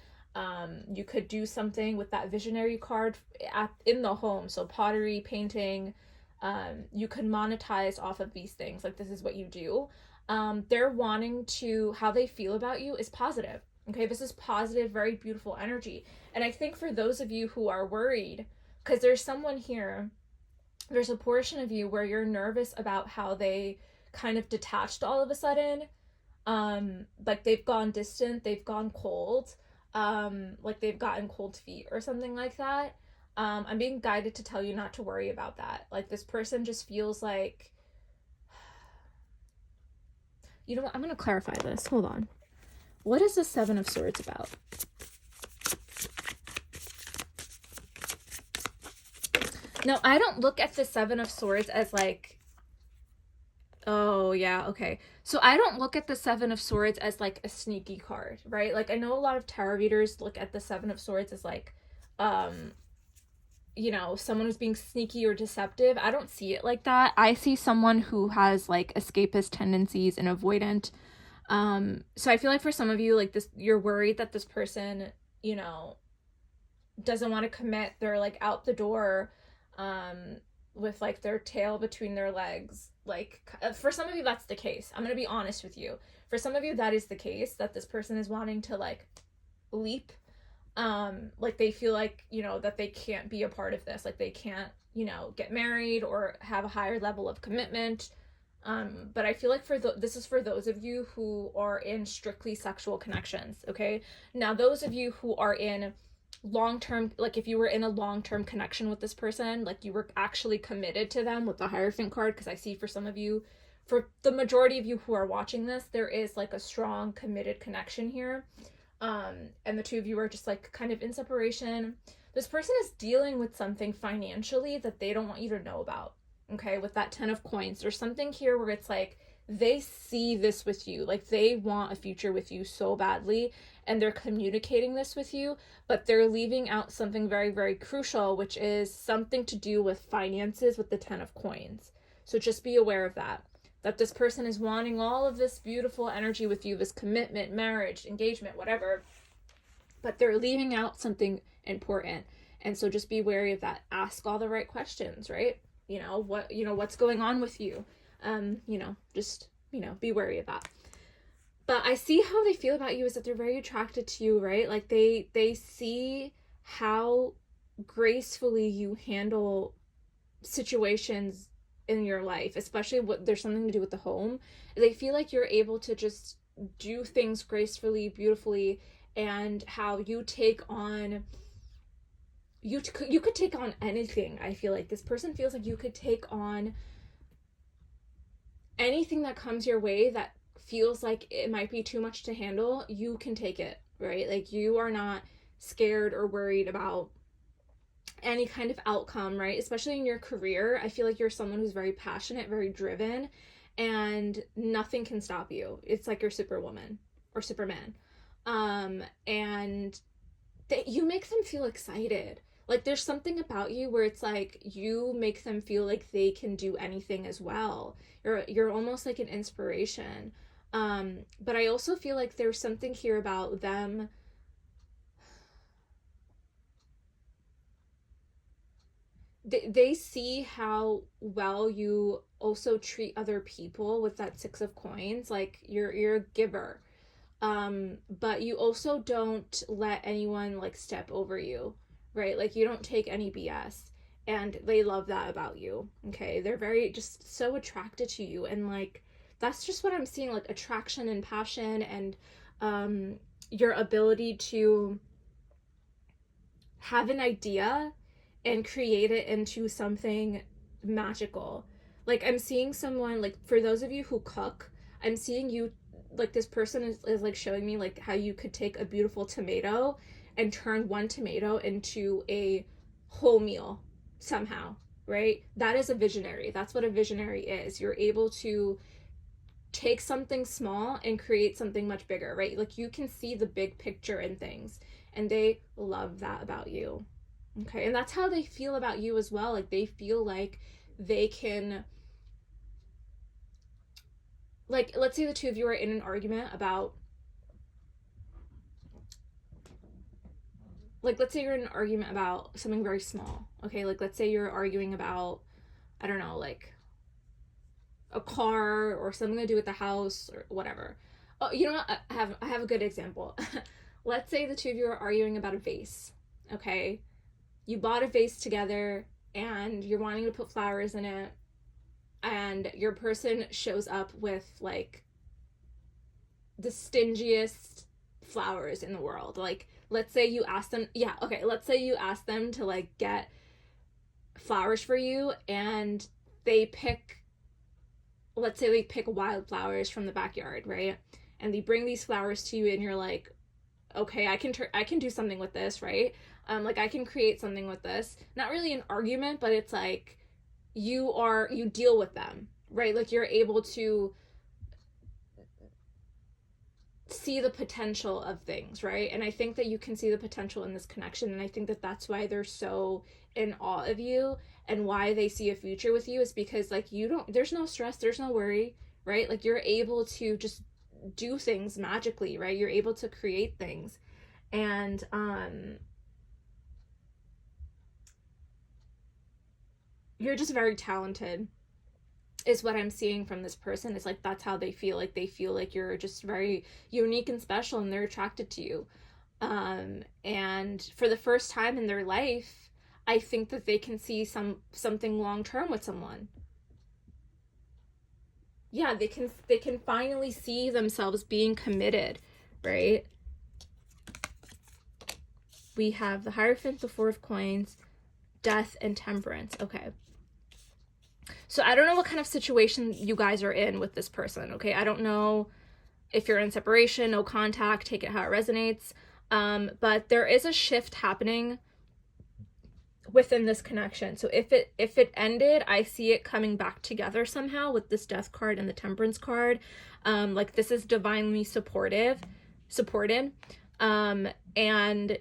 You could do something with that visionary card in the home. So pottery, painting, you could monetize off of these things. Like this is what you do. They're wanting to, how they feel about you is positive. Okay, this is positive, very beautiful energy. And I think for those of you who are worried, because there's someone here, there's a portion of you where you're nervous about how they kind of detached all of a sudden. Like they've gone distant, they've gone cold. Like they've gotten cold feet or something like that. I'm being guided to tell you not to worry about that. Like this person just feels like, you know what? I'm going to clarify this. Hold on. What is the Seven of Swords about? No, I don't look at the Seven of Swords as like, oh yeah, okay. So I don't look at the Seven of Swords as like a sneaky card, right? Like I know a lot of tarot readers look at the Seven of Swords as like, someone who's being sneaky or deceptive. I don't see it like that. I see someone who has like escapist tendencies and avoidant So I feel like for some of you, like this, you're worried that this person, you know, doesn't want to commit. They're like out the door, um, with like their tail between their legs. Like for some of you, that's the case. I'm gonna be honest with you. For some of you, that is the case, that this person is wanting to like leap. Like they feel like, you know, that they can't be a part of this. Like they can't, you know, get married or have a higher level of commitment. But I feel like this is for those of you who are in strictly sexual connections, okay? Now, those of you who are in long-term, like if you were in a long-term connection with this person, like you were actually committed to them with the Hierophant card, because I see for some of you, for the majority of you who are watching this, there is like a strong committed connection here. And the two of you are just like kind of in separation. This person is dealing with something financially that they don't want you to know about. Okay, with that 10 of coins, there's something here where it's like they see this with you, like they want a future with you so badly, and they're communicating this with you, but they're leaving out something very, very crucial, which is something to do with finances with the 10 of coins. So just be aware of that. That this person is wanting all of this beautiful energy with you, this commitment, marriage, engagement, whatever, but they're leaving out something important. And so just be wary of that. Ask all the right questions, right? What's going on with you? Just, be wary of that. But I see how they feel about you is that they're very attracted to you, right? Like they see how gracefully you handle situations in your life, especially what there's something to do with the home. They feel like you're able to just do things gracefully, beautifully, and how you take on you could take on anything. I feel like this person feels like you could take on anything that comes your way that feels like it might be too much to handle. You can take it, right? Like you are not scared or worried about any kind of outcome, right? Especially in your career. I feel like you're someone who's very passionate, very driven, and nothing can stop you. It's like you're Superwoman or Superman. And you make them feel excited. Like there's something about you where it's like you make them feel like they can do anything as well. You're almost like an inspiration. But I also feel like there's something here about them. They see how well you also treat other people with that 6 of coins. Like you're a giver. But you also don't let anyone like step over you, right? Like you don't take any BS, and they love that about you. Okay, they're very just so attracted to you, and like that's just what I'm seeing, like attraction and passion, and your ability to have an idea and create it into something magical. Like I'm seeing someone, like for those of you who cook, I'm seeing you, like this person is like showing me like how you could take a beautiful tomato and turn one tomato into a whole meal somehow, right? That is a visionary. That's what a visionary is. You're able to take something small and create something much bigger, right? Like you can see the big picture in things, and they love that about you. Okay, and that's how they feel about you as well. Like they feel like they can, like let's say the two of you are in an argument about, like let's say you're in an argument about something very small. Okay, like let's say you're arguing about, I don't know, like a car or something to do with the house or whatever. Oh, you know what? I have a good example. Let's say the two of you are arguing about a vase. Okay, you bought a vase together and you're wanting to put flowers in it, and your person shows up with like the stingiest flowers in the world. Like let's say you ask them, yeah, okay, let's say you ask them to like get flowers for you, and they pick, let's say they pick wildflowers from the backyard, right? And they bring these flowers to you, and you're like, okay, I can do something with this, right? Like I can create something with this. Not really an argument, but it's like you deal with them, right? Like you're able to see the potential of things, right? And I think that you can see the potential in this connection, and I think that that's why they're so in awe of you, and why they see a future with you is because like you don't, there's no stress, there's no worry, right? Like you're able to just do things magically, right? You're able to create things. And you're just very talented, is what I'm seeing from this person. Is like, that's how they feel. Like, they feel like you're just very unique and special, and they're attracted to you. And for the first time in their life, I think that they can see something long term with someone. Yeah, they can finally see themselves being committed, right? We have the Hierophant, the Four of Coins, Death, and Temperance. Okay. So I don't know what kind of situation you guys are in with this person, okay? I don't know if you're in separation, no contact, take it how it resonates. But there is a shift happening within this connection. So if it ended, I see it coming back together somehow with this Death card and the Temperance card. Like, this is divinely supported. And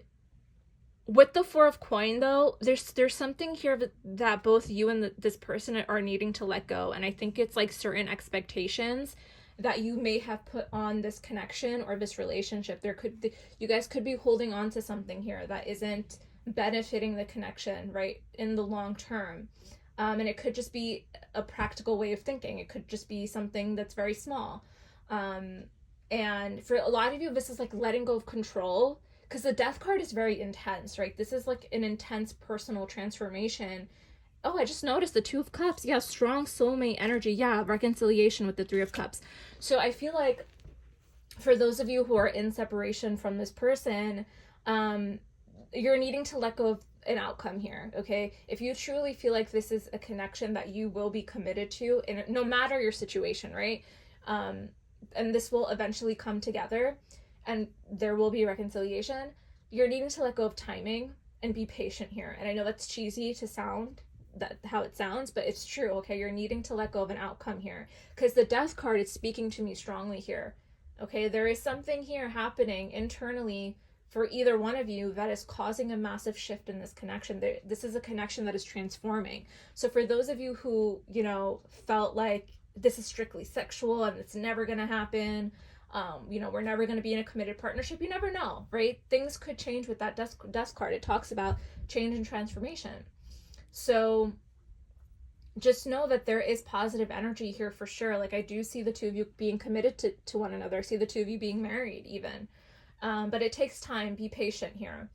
with the Four of Coin, though, there's something here that both you and this person are needing to let go. And I think it's like certain expectations that you may have put on this connection or this relationship. You guys could be holding on to something here that isn't benefiting the connection, right, in the long term. And it could just be a practical way of thinking. It could just be something that's very small. And for a lot of you, this is like letting go of control, because the Death card is very intense, right? This is like an intense personal transformation. Oh, I just noticed the Two of Cups. Yeah, strong soulmate energy. Yeah, reconciliation with the Three of Cups. So I feel like for those of you who are in separation from this person, you're needing to let go of an outcome here, okay? If you truly feel like this is a connection that you will be committed to, and no matter your situation, right? And this will eventually come together, and there will be reconciliation. You're needing to let go of timing and be patient here. And I know that's cheesy to sound, that how it sounds, but it's true, okay? You're needing to let go of an outcome here, because the Death card is speaking to me strongly here, okay? There is something here happening internally for either one of you that is causing a massive shift in this connection. This is a connection that is transforming. So for those of you who, felt like this is strictly sexual and it's never going to happen, we're never going to be in a committed partnership, you never know, right? Things could change with that death card. It talks about change and transformation. So just know that there is positive energy here for sure. Like, I do see the two of you being committed to one another. I see the two of you being married even. But it takes time. Be patient here.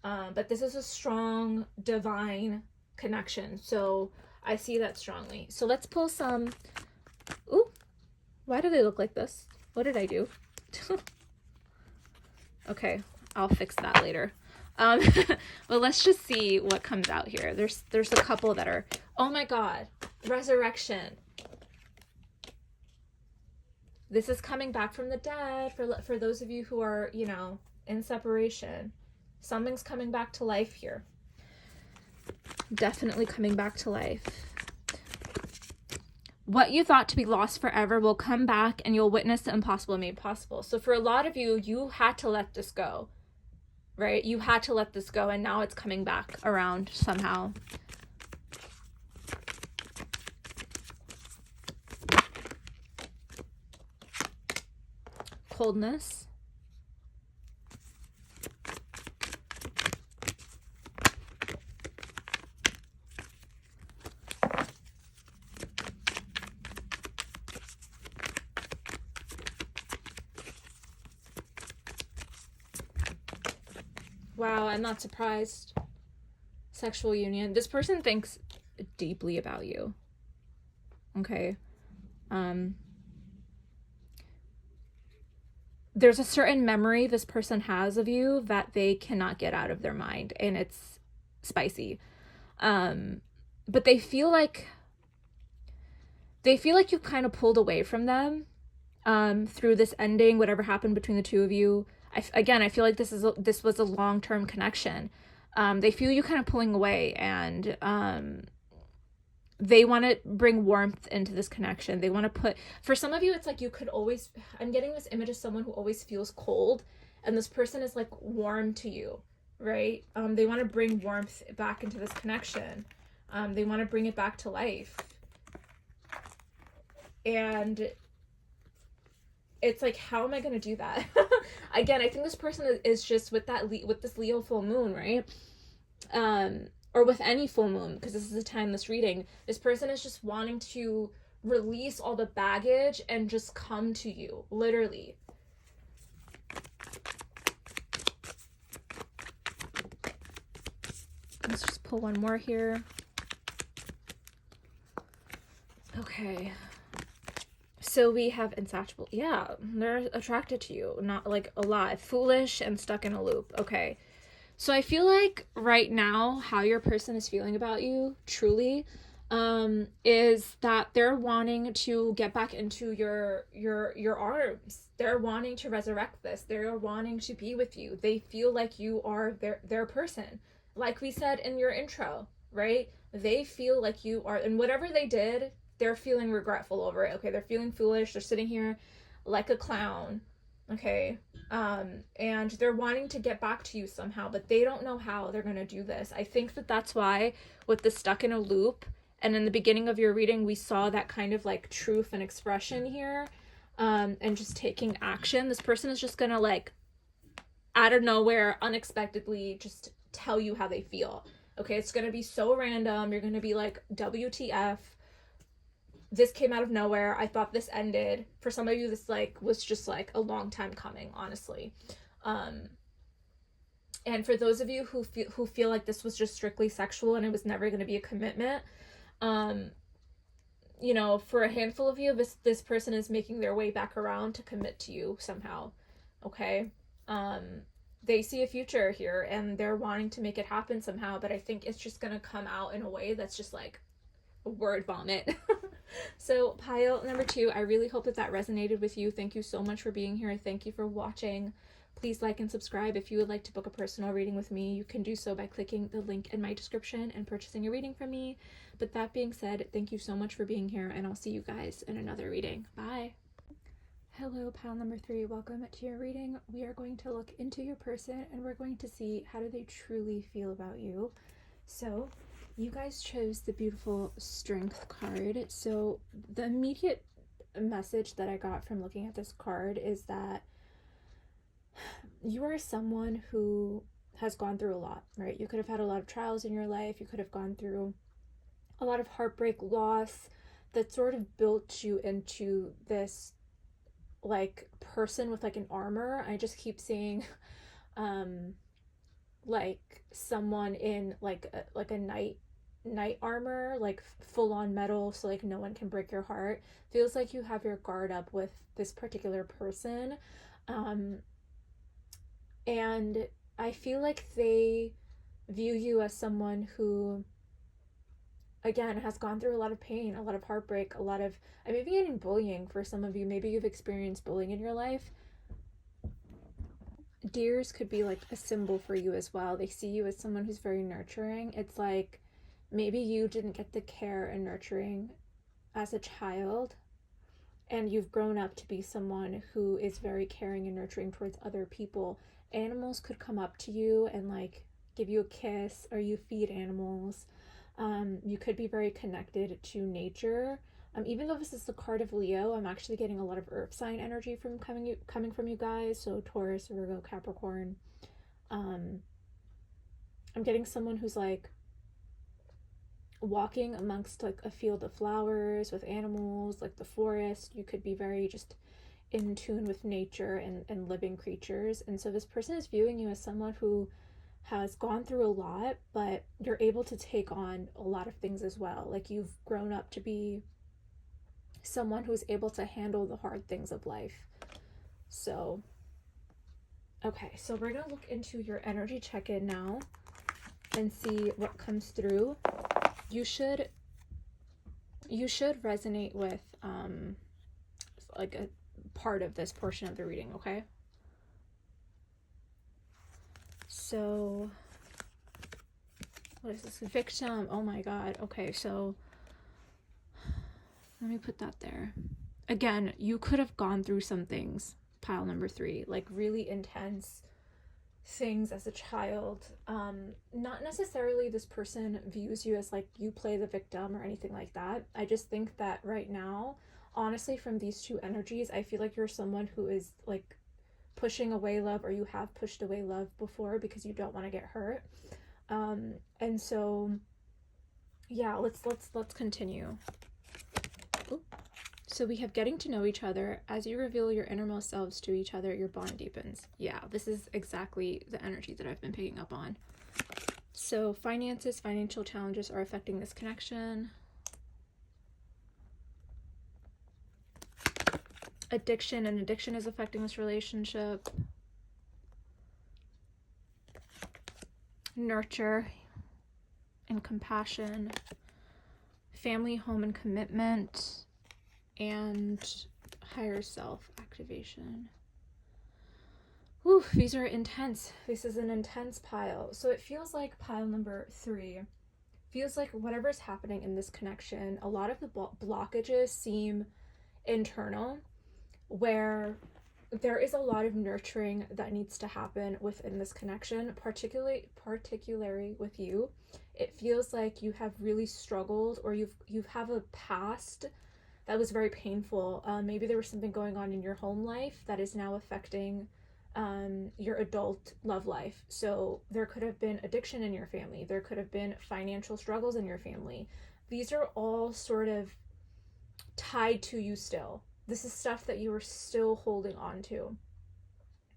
But this is a strong divine connection. So I see that strongly. So let's pull some. Ooh, why do they look like this? What did I do? Okay, I'll fix that later. But let's just see what comes out here. There's a couple that are, oh my God, resurrection. This is coming back from the dead for those of you who are, in separation. Something's coming back to life here. Definitely coming back to life. What you thought to be lost forever will come back, and you'll witness the impossible made possible. So for a lot of you, you had to let this go, right? You had to let this go, and now it's coming back around somehow. Coldness. Wow, I'm not surprised. Sexual union. This person thinks deeply about you. Okay. There's a certain memory this person has of you that they cannot get out of their mind, and it's spicy. But they feel like you kind of pulled away from them through this ending, whatever happened between the two of you. I feel like this was a long-term connection. They feel you kind of pulling away, and they want to bring warmth into this connection. They want to for some of you, it's like you could always, I'm getting this image of someone who always feels cold, and this person is like warm to you, right? They want to bring warmth back into this connection. They want to bring it back to life. And it's like, how am I going to do that? Again, I think this person is just with with this Leo full moon, right? Or with any full moon, because this is the time this reading, this person is just wanting to release all the baggage and just come to you, literally. Let's just pull one more here. Okay. So we have insatiable. Yeah, they're attracted to you, not like alive, foolish and stuck in a loop. Okay. So I feel like right now how your person is feeling about you truly is that they're wanting to get back into your arms. They're wanting to resurrect this. They're wanting to be with you. They feel like you are their person. Like we said in your intro, right? They feel like you are, and whatever they did, they're feeling regretful over it. Okay, they're feeling foolish. They're sitting here like a clown. Okay, and they're wanting to get back to you somehow, but they don't know how they're going to do this. I think that that's why with the stuck in a loop, and in the beginning of your reading, we saw that kind of like truth and expression here, and just taking action. This person is just going to like out of nowhere, unexpectedly, just tell you how they feel. Okay, it's going to be so random. You're going to be like, WTF? This came out of nowhere. I thought this ended. For some of you, this like was just like a long time coming, honestly. And for those of you who feel like this was just strictly sexual and it was never going to be a commitment, you know, for a handful of you, this person is making their way back around to commit to you somehow. Okay. They see a future here and they're wanting to make it happen somehow, but I think it's just going to come out in a way that's just like word vomit. So pile number 2, I really hope that resonated with you. Thank you so much for being here. Thank you for watching. Please like and subscribe. If you would like to book a personal reading with me, you can do so by clicking the link in my description and purchasing a reading from me. But that being said, thank you so much for being here, and I'll see you guys in another reading. Bye. Hello, pile number 3. Welcome to your reading. We are going to look into your person and we're going to see how do they truly feel about you. So you guys chose the beautiful Strength card. So the immediate message that I got from looking at this card is that you are someone who has gone through a lot, right? You could have had a lot of trials in your life. You could have gone through a lot of heartbreak, loss that sort of built you into this like person with like an armor. I just keep seeing like someone in like a knight armor, like full on metal, so like no one can break your heart. Feels like you have your guard up with this particular person, and I feel like they view you as someone who, again, has gone through a lot of pain, a lot of heartbreak, a lot of, I may be getting bullying for some of you. Maybe you've experienced bullying in your life. Deers could be like a symbol for you as well. They see you as someone who's very nurturing. It's like maybe you didn't get the care and nurturing as a child, and you've grown up to be someone who is very caring and nurturing towards other people. Animals could come up to you and like give you a kiss, or you feed animals. You could be very connected to nature. Even though this is the card of Leo, I'm actually getting a lot of earth sign energy from coming from you guys. So Taurus, Virgo, Capricorn. I'm getting someone who's like walking amongst like a field of flowers with animals, like the forest. You could be very just in tune with nature and living creatures. And so this person is viewing you as someone who has gone through a lot, but you're able to take on a lot of things as well. Like you've grown up to be someone who's able to handle the hard things of life. So, okay, so we're gonna look into your energy check-in now and see what comes through. You should resonate with like a part of this portion of the reading, okay? So, what is this? Victim. Oh my god. Okay, so let me put that there. Again, you could have gone through some things, pile number 3, like really intense things as a child. Not necessarily this person views you as like you play the victim or anything like that. I just think that right now, honestly, from these two energies, I feel like you're someone who is like pushing away love, or you have pushed away love before because you don't want to get hurt. And so yeah, let's continue. Ooh. So we have getting to know each other. As you reveal your innermost selves to each other, your bond deepens. Yeah, this is exactly the energy that I've been picking up on. So finances, financial challenges are affecting this connection. Addiction is affecting this relationship. Nurture and compassion. Family, home, and commitment. And higher self activation. Whew, these are intense. This is an intense pile. So it feels like pile number 3 feels like whatever's happening in this connection, a lot of the blockages seem internal, where there is a lot of nurturing that needs to happen within this connection, particularly with you. It feels like you have really struggled, or you have a past that was very painful. Maybe there was something going on in your home life that is now affecting your adult love life. So there could have been addiction in your family. There could have been financial struggles in your family. These are all sort of tied to you still. This is stuff that you are still holding on to.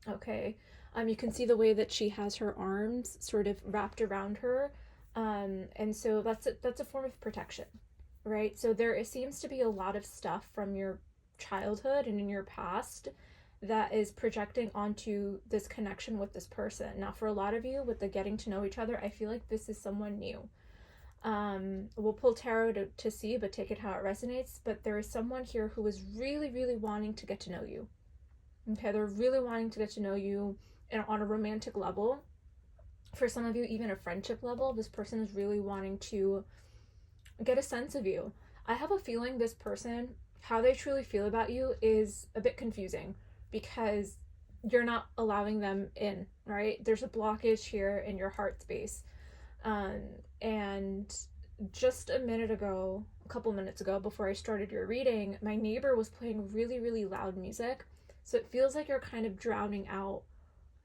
Okay. You can see the way that she has her arms sort of wrapped around her. And so that's a form of protection, right? So there seems to be a lot of stuff from your childhood and in your past that is projecting onto this connection with this person. Now, for a lot of you, with the getting to know each other, I feel like this is someone new. We'll pull tarot to see, but take it how it resonates. But there is someone here who is really, really wanting to get to know you. Okay, they're really wanting to get to know you on a romantic level. For some of you, even a friendship level, this person is really wanting to get a sense of you. I have a feeling this person, how they truly feel about you, is a bit confusing because you're not allowing them in, right? There's a blockage here in your heart space. And just a couple minutes ago, before I started your reading, my neighbor was playing really, really loud music. So it feels like you're kind of drowning out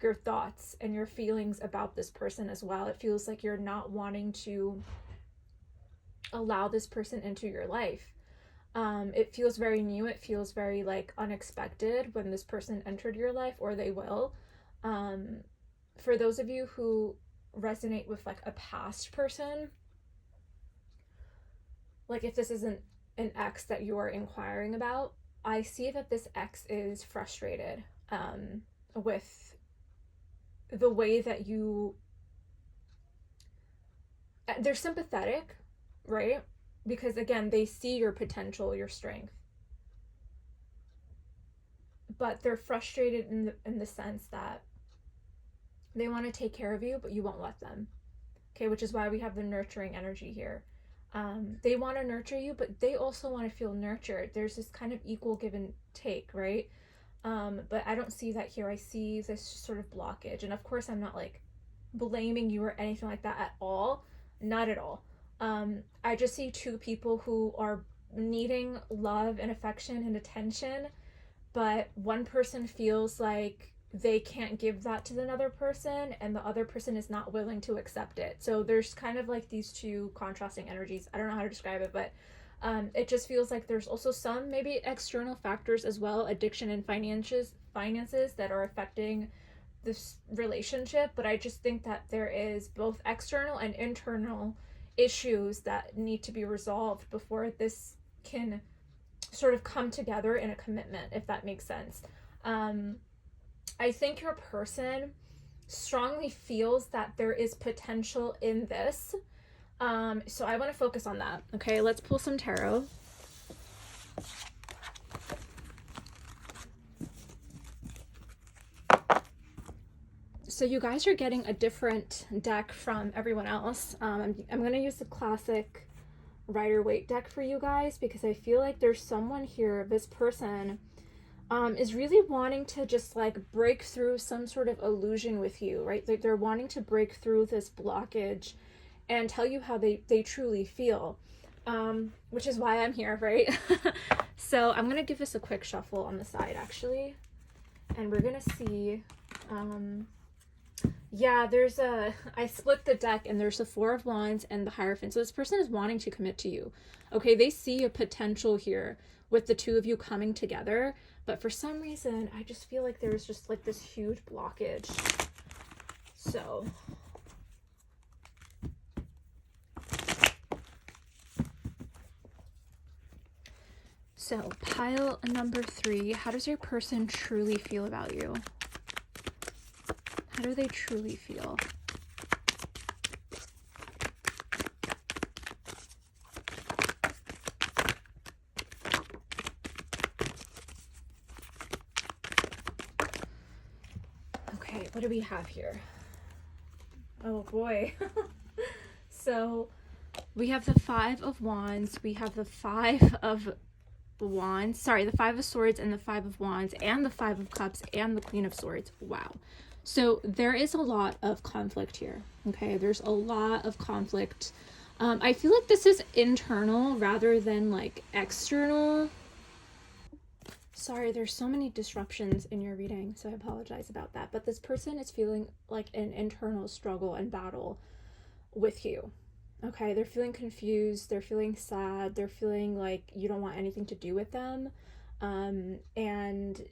your thoughts and your feelings about this person as well. It feels like you're not wanting to allow this person into your life. It feels very new. It feels very like unexpected when this person entered your life, or they will. For those of you who resonate with like a past person, like if this isn't an ex that you are inquiring about, I see that this ex is frustrated with the way that they're sympathetic, right? Because again, they see your potential, your strength, but they're frustrated in the sense that they want to take care of you, but you won't let them. Okay, which is why we have the nurturing energy here. They want to nurture you, but they also want to feel nurtured. There's this kind of equal give and take, right? But I don't see that here. I see this sort of blockage. And of course, I'm not like blaming you or anything like that at all. Not at all. I just see two people who are needing love and affection and attention, but one person feels like they can't give that to another person, and the other person is not willing to accept it. So there's kind of like these two contrasting energies. I don't know how to describe it, but it just feels like there's also some maybe external factors as well, addiction and finances that are affecting this relationship. But I just think that there is both external and internal issues that need to be resolved before this can sort of come together in a commitment, if that makes sense. I think your person strongly feels that there is potential in this. So I want to focus on that. Okay, let's pull some tarot. So you guys are getting a different deck from everyone else. I'm going to use the classic Rider-Waite deck for you guys because I feel like there's someone here, this person is really wanting to just like break through some sort of illusion with you, right? Like they're wanting to break through this blockage and tell you how they truly feel. which is why I'm here, right? So I'm gonna give this a quick shuffle on the side, actually, and we're gonna see. Yeah, I split the deck, and there's the Four of Wands and the Hierophant. So this person is wanting to commit to you. Okay, they see a potential here with the two of you coming together, but for some reason, I just feel like there's just like this huge blockage. So pile number 3, how does your person truly feel about you? How do they truly feel? Okay, what do we have here? Oh boy. So we have the Five of Wands, we have the Five of Wands, sorry, the Five of Swords and the Five of Wands, and the Five of Cups and the Queen of Swords. Wow. So there is a lot of conflict here. Okay, there's a lot of conflict. I feel like this is internal rather than like external. Sorry, there's so many disruptions in your reading, so I apologize about that. But this person is feeling like an internal struggle and battle with you. Okay, they're feeling confused, they're feeling sad, they're feeling like you don't want anything to do with them. And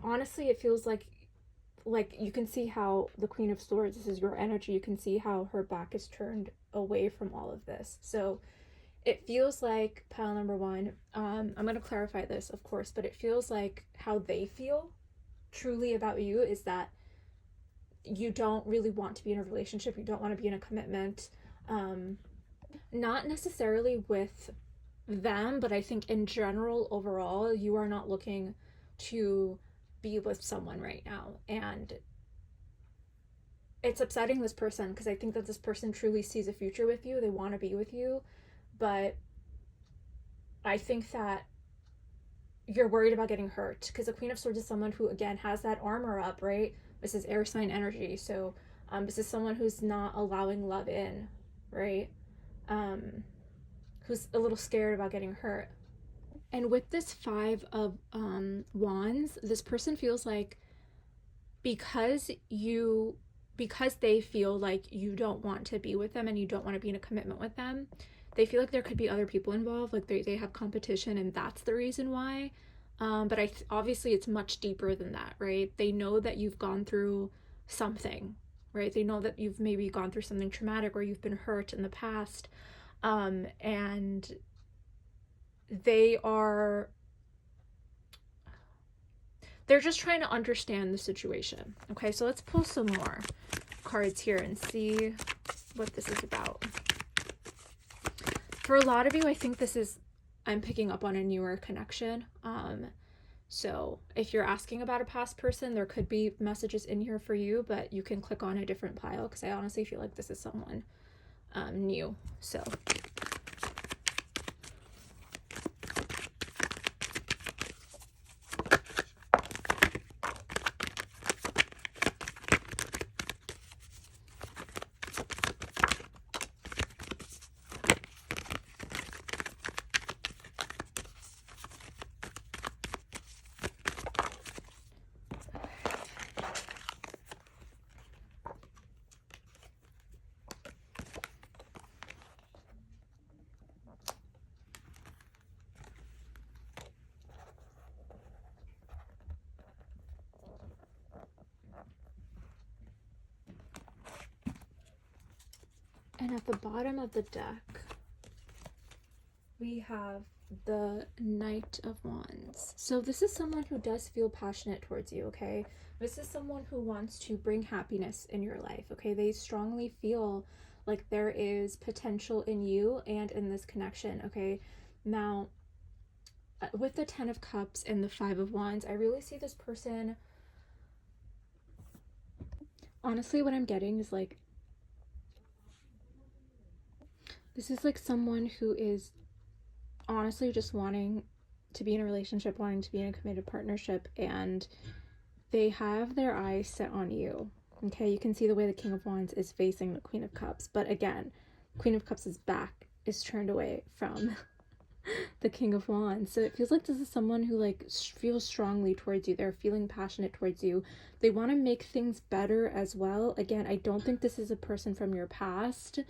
honestly, it feels like you can see how the Queen of Swords, this is your energy, you can see how her back is turned away from all of this. So it feels like, pile number 1, I'm going to clarify this, of course, but it feels like how they feel truly about you is that you don't really want to be in a relationship, you don't want to be in a commitment. Not necessarily with them, but I think in general, overall, you are not looking to be with someone right now. And it's upsetting this person because I think that this person truly sees a future with you. They want to be with you, but I think that you're worried about getting hurt because the Queen of Swords is someone who, again, has that armor up, right? This is air sign energy. So this is someone who's not allowing love in, right? Who's a little scared about getting hurt. And with this Five of Wands, this person feels like because they feel like you don't want to be with them and you don't want to be in a commitment with them, they feel like there could be other people involved, like they have competition, and that's the reason why. But obviously it's much deeper than that, right? They know that you've gone through something, right? They know that you've maybe gone through something traumatic or you've been hurt in the past. And they're just trying to understand the situation. Okay, so let's pull some more cards here and see what this is about. For a lot of you, I think I'm picking up on a newer connection. So if you're asking about a past person, there could be messages in here for you, but you can click on a different pile because I honestly feel like this is someone new. So and at the bottom of the deck, we have the Knight of Wands. So this is someone who does feel passionate towards you, okay? This is someone who wants to bring happiness in your life, okay? They strongly feel like there is potential in you and in this connection, okay? Now, with the 10 of Cups and the 5 of Wands, I really see this person. Honestly, what I'm getting is like, this is like someone who is honestly just wanting to be in a relationship, wanting to be in a committed partnership, and they have their eyes set on you. Okay, you can see the way the King of Wands is facing the Queen of Cups, but again, Queen of Cups is back is turned away from the King of Wands. So it feels like this is someone who like feels strongly towards you. They're feeling passionate towards you. They want to make things better as well. Again, I don't think this is a person from your past.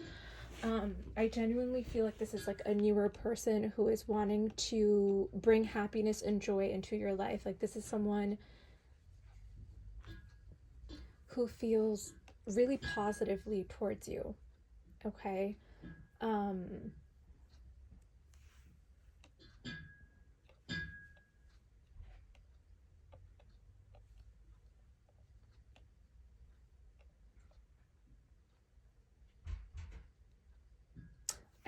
I genuinely feel like this is like a newer person who is wanting to bring happiness and joy into your life. Like this is someone who feels really positively towards you. Okay.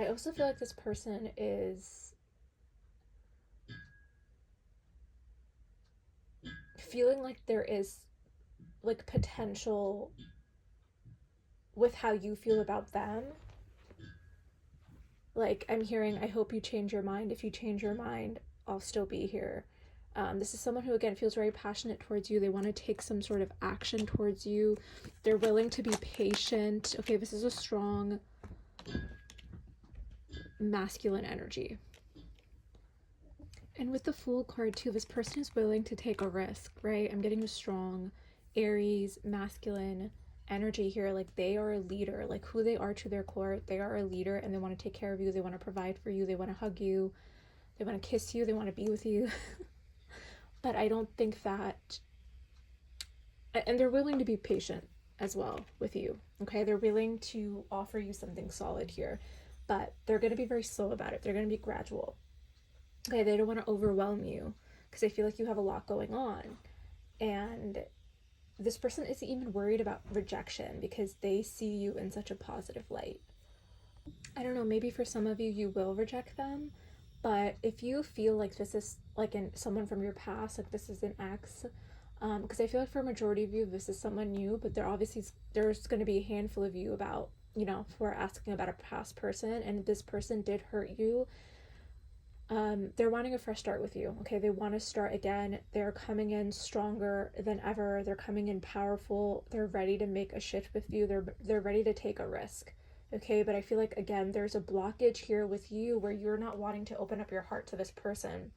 I also feel like this person is feeling like there is like potential with how you feel about them. Like I'm hearing, I hope you change your mind. If you change your mind, I'll still be here. This is someone who, again, feels very passionate towards you. They want to take some sort of action towards you. They're willing to be patient. Okay, this is a strong masculine energy. And with the Fool card, too, this person is willing to take a risk, right? I'm getting a strong Aries, masculine energy here. Like they are a leader, like who they are to their core. They are a leader and they want to take care of you. They want to provide for you. They want to hug you. They want to kiss you. They want to be with you. But I don't think that, and they're willing to be patient as well with you. Okay, they're willing to offer you something solid here, but they're going to be very slow about it. They're going to be gradual. Okay, they don't want to overwhelm you because they feel like you have a lot going on. And this person isn't even worried about rejection because they see you in such a positive light. I don't know, maybe for some of you, you will reject them. But if you feel like this is like someone from your past, like this is an ex, because I feel like for a majority of you, this is someone new, but there's going to be a handful of you about, who are asking about a past person, and this person did hurt you. They're wanting a fresh start with you. Okay, they want to start again. They're coming in stronger than ever. They're coming in powerful. They're ready to make a shift with you. They're ready to take a risk. Okay, but I feel like again there's a blockage here with you where you're not wanting to open up your heart to this person.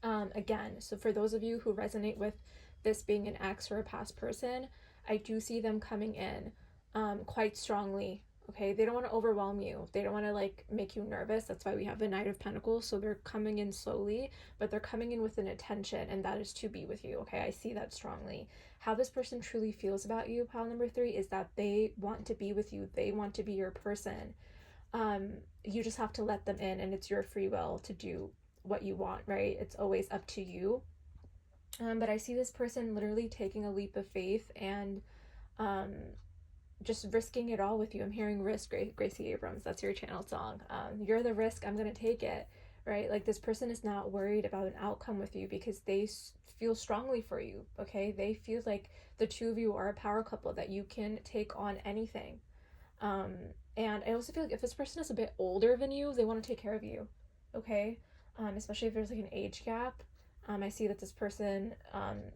Again, so for those of you who resonate with this being an ex or a past person, I do see them coming in quite strongly. Okay, they don't want to overwhelm you. They don't want to like make you nervous. That's why we have the Knight of Pentacles. So they're coming in slowly, but they're coming in with an intention, and that is to be with you. Okay, I see that strongly. How this person truly feels about you, pile number 3, is that they want to be with you. They want to be your person. You just have to let them in, and it's your free will to do what you want, right? It's always up to you. But I see this person literally taking a leap of faith and just risking it all with you. I'm hearing risk, Gracie Abrams. That's your channel song. You're the risk, I'm going to take it, right? Like this person is not worried about an outcome with you because they feel strongly for you, okay? They feel like the two of you are a power couple, that you can take on anything. And I also feel like if this person is a bit older than you, they want to take care of you, okay? Especially if there's like an age gap. I see that this person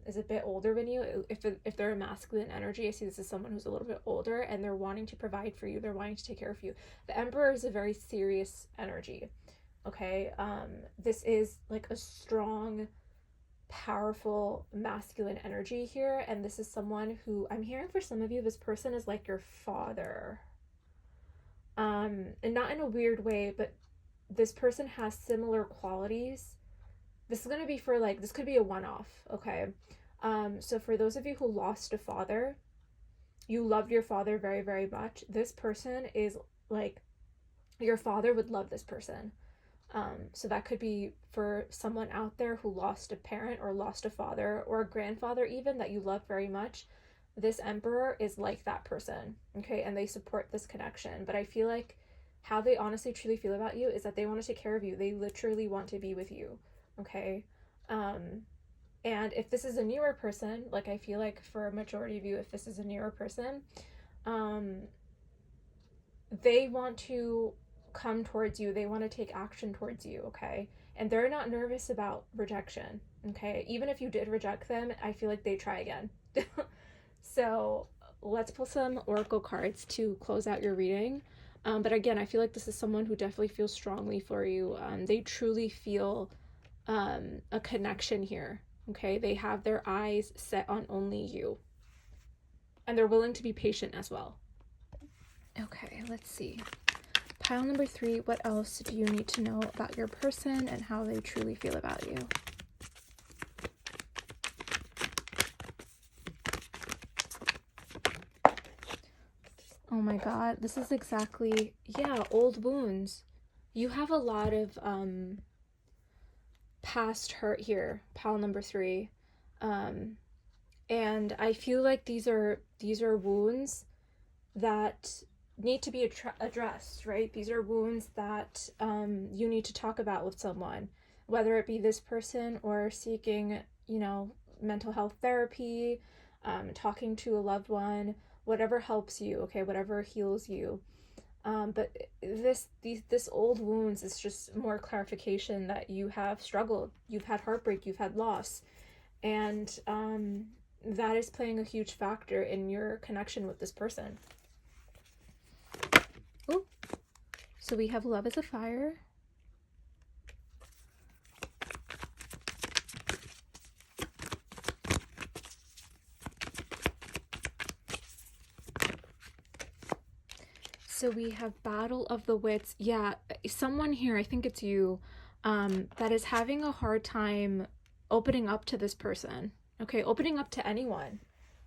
is a bit older than you. If they're a masculine energy, I see this as someone who's a little bit older and they're wanting to provide for you. They're wanting to take care of you. The Emperor is a very serious energy, okay? This is like a strong, powerful masculine energy here, and this is someone who, I'm hearing for some of you, this person is like your father. And not in a weird way, but this person has similar qualities. This is going to be for like, this could be a one-off, okay? So for those of you who lost a father, you loved your father very, very much. This person is like, your father would love this person. So that could be for someone out there who lost a parent or lost a father or a grandfather even that you love very much. This Emperor is like that person, okay? And they support this connection. But I feel like how they honestly truly feel about you is that they want to take care of you. They literally want to be with you, okay? And if this is a newer person, like I feel like for a majority of you, if this is a newer person, they want to come towards you. They want to take action towards you, okay? And they're not nervous about rejection, okay? Even if you did reject them, I feel like they try again. So let's pull some oracle cards to close out your reading. But again, I feel like this is someone who definitely feels strongly for you. They truly feel a connection here. Okay, they have their eyes set on only you. And they're willing to be patient as well. Okay, let's see. Pile number 3, what else do you need to know about your person and how they truly feel about you? Oh my god, this is exactly, yeah, old wounds. You have a lot of past hurt here, pile number 3. And I feel like these are wounds that need to be addressed, right? These are wounds that you need to talk about with someone, whether it be this person or seeking, mental health therapy, talking to a loved one, whatever helps you, okay, whatever heals you. But this old wounds is just more clarification that you have struggled, you've had heartbreak, you've had loss, and that is playing a huge factor in your connection with this person. Ooh. So we have love as a fire. So we have battle of the wits. Yeah, someone here, I think it's you, that is having a hard time opening up to this person. Okay, opening up to anyone.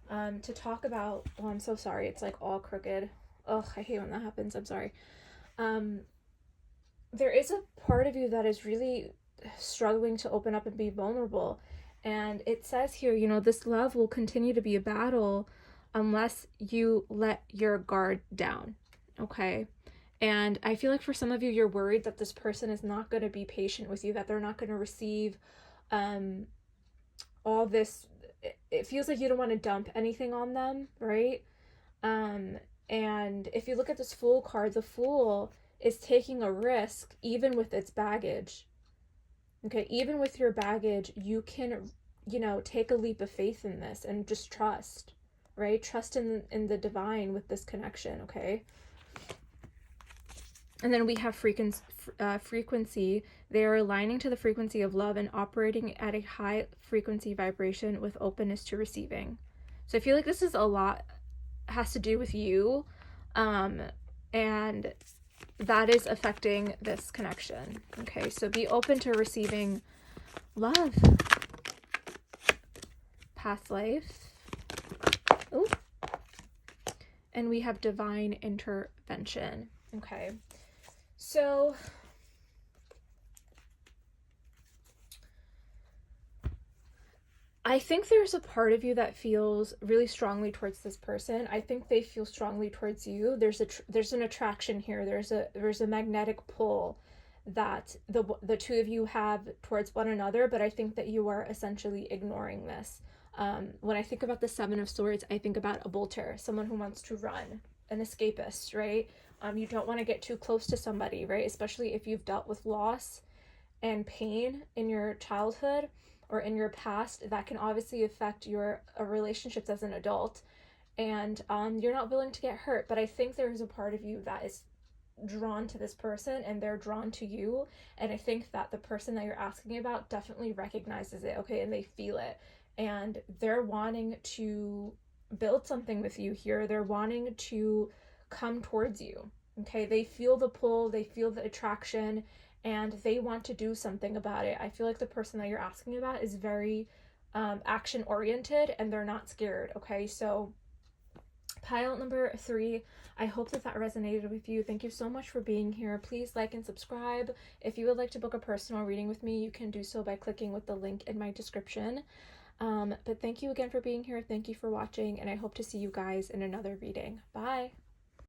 To talk about, oh, I'm so sorry, it's like all crooked. Ugh, I hate when that happens, I'm sorry. There is a part of you that is really struggling to open up and be vulnerable. And it says here, this love will continue to be a battle unless you let your guard down. Okay. And I feel like for some of you, you're worried that this person is not going to be patient with you, that they're not going to receive all this. It feels like you don't want to dump anything on them, right? And if you look at this Fool card, the Fool is taking a risk even with its baggage. Okay, even with your baggage, you can, take a leap of faith in this and just trust, right? Trust in the divine with this connection, okay? And then we have frequency. They are aligning to the frequency of love and operating at a high frequency vibration with openness to receiving. So I feel like this is a lot, has to do with you. And that is affecting this connection. Okay, so be open to receiving love. Past life. Oh. And we have divine intervention. Okay. So I think there's a part of you that feels really strongly towards this person. I think they feel strongly towards you. There's an attraction here. There's a magnetic pull that the two of you have towards one another, but I think that you are essentially ignoring this. When I think about the Seven of Swords, I think about a bolter, someone who wants to run, an escapist, right? You don't want to get too close to somebody, right? Especially if you've dealt with loss and pain in your childhood or in your past, that can obviously affect your relationships as an adult. And you're not willing to get hurt, but I think there's a part of you that is drawn to this person and they're drawn to you. And I think that the person that you're asking about definitely recognizes it, okay, and they feel it. And they're wanting to build something with you here. They're wanting to come towards you, okay? They feel the pull, they feel the attraction, and they want to do something about it. I feel like the person that you're asking about is very action oriented and they're not scared, okay? So pile number 3, I hope that resonated with you. Thank you so much for being here. Please like and subscribe. If you would like to book a personal reading with me, you can do so by clicking with the link in my description. But thank you again for being here. Thank you for watching, and I hope to see you guys in another reading. Bye.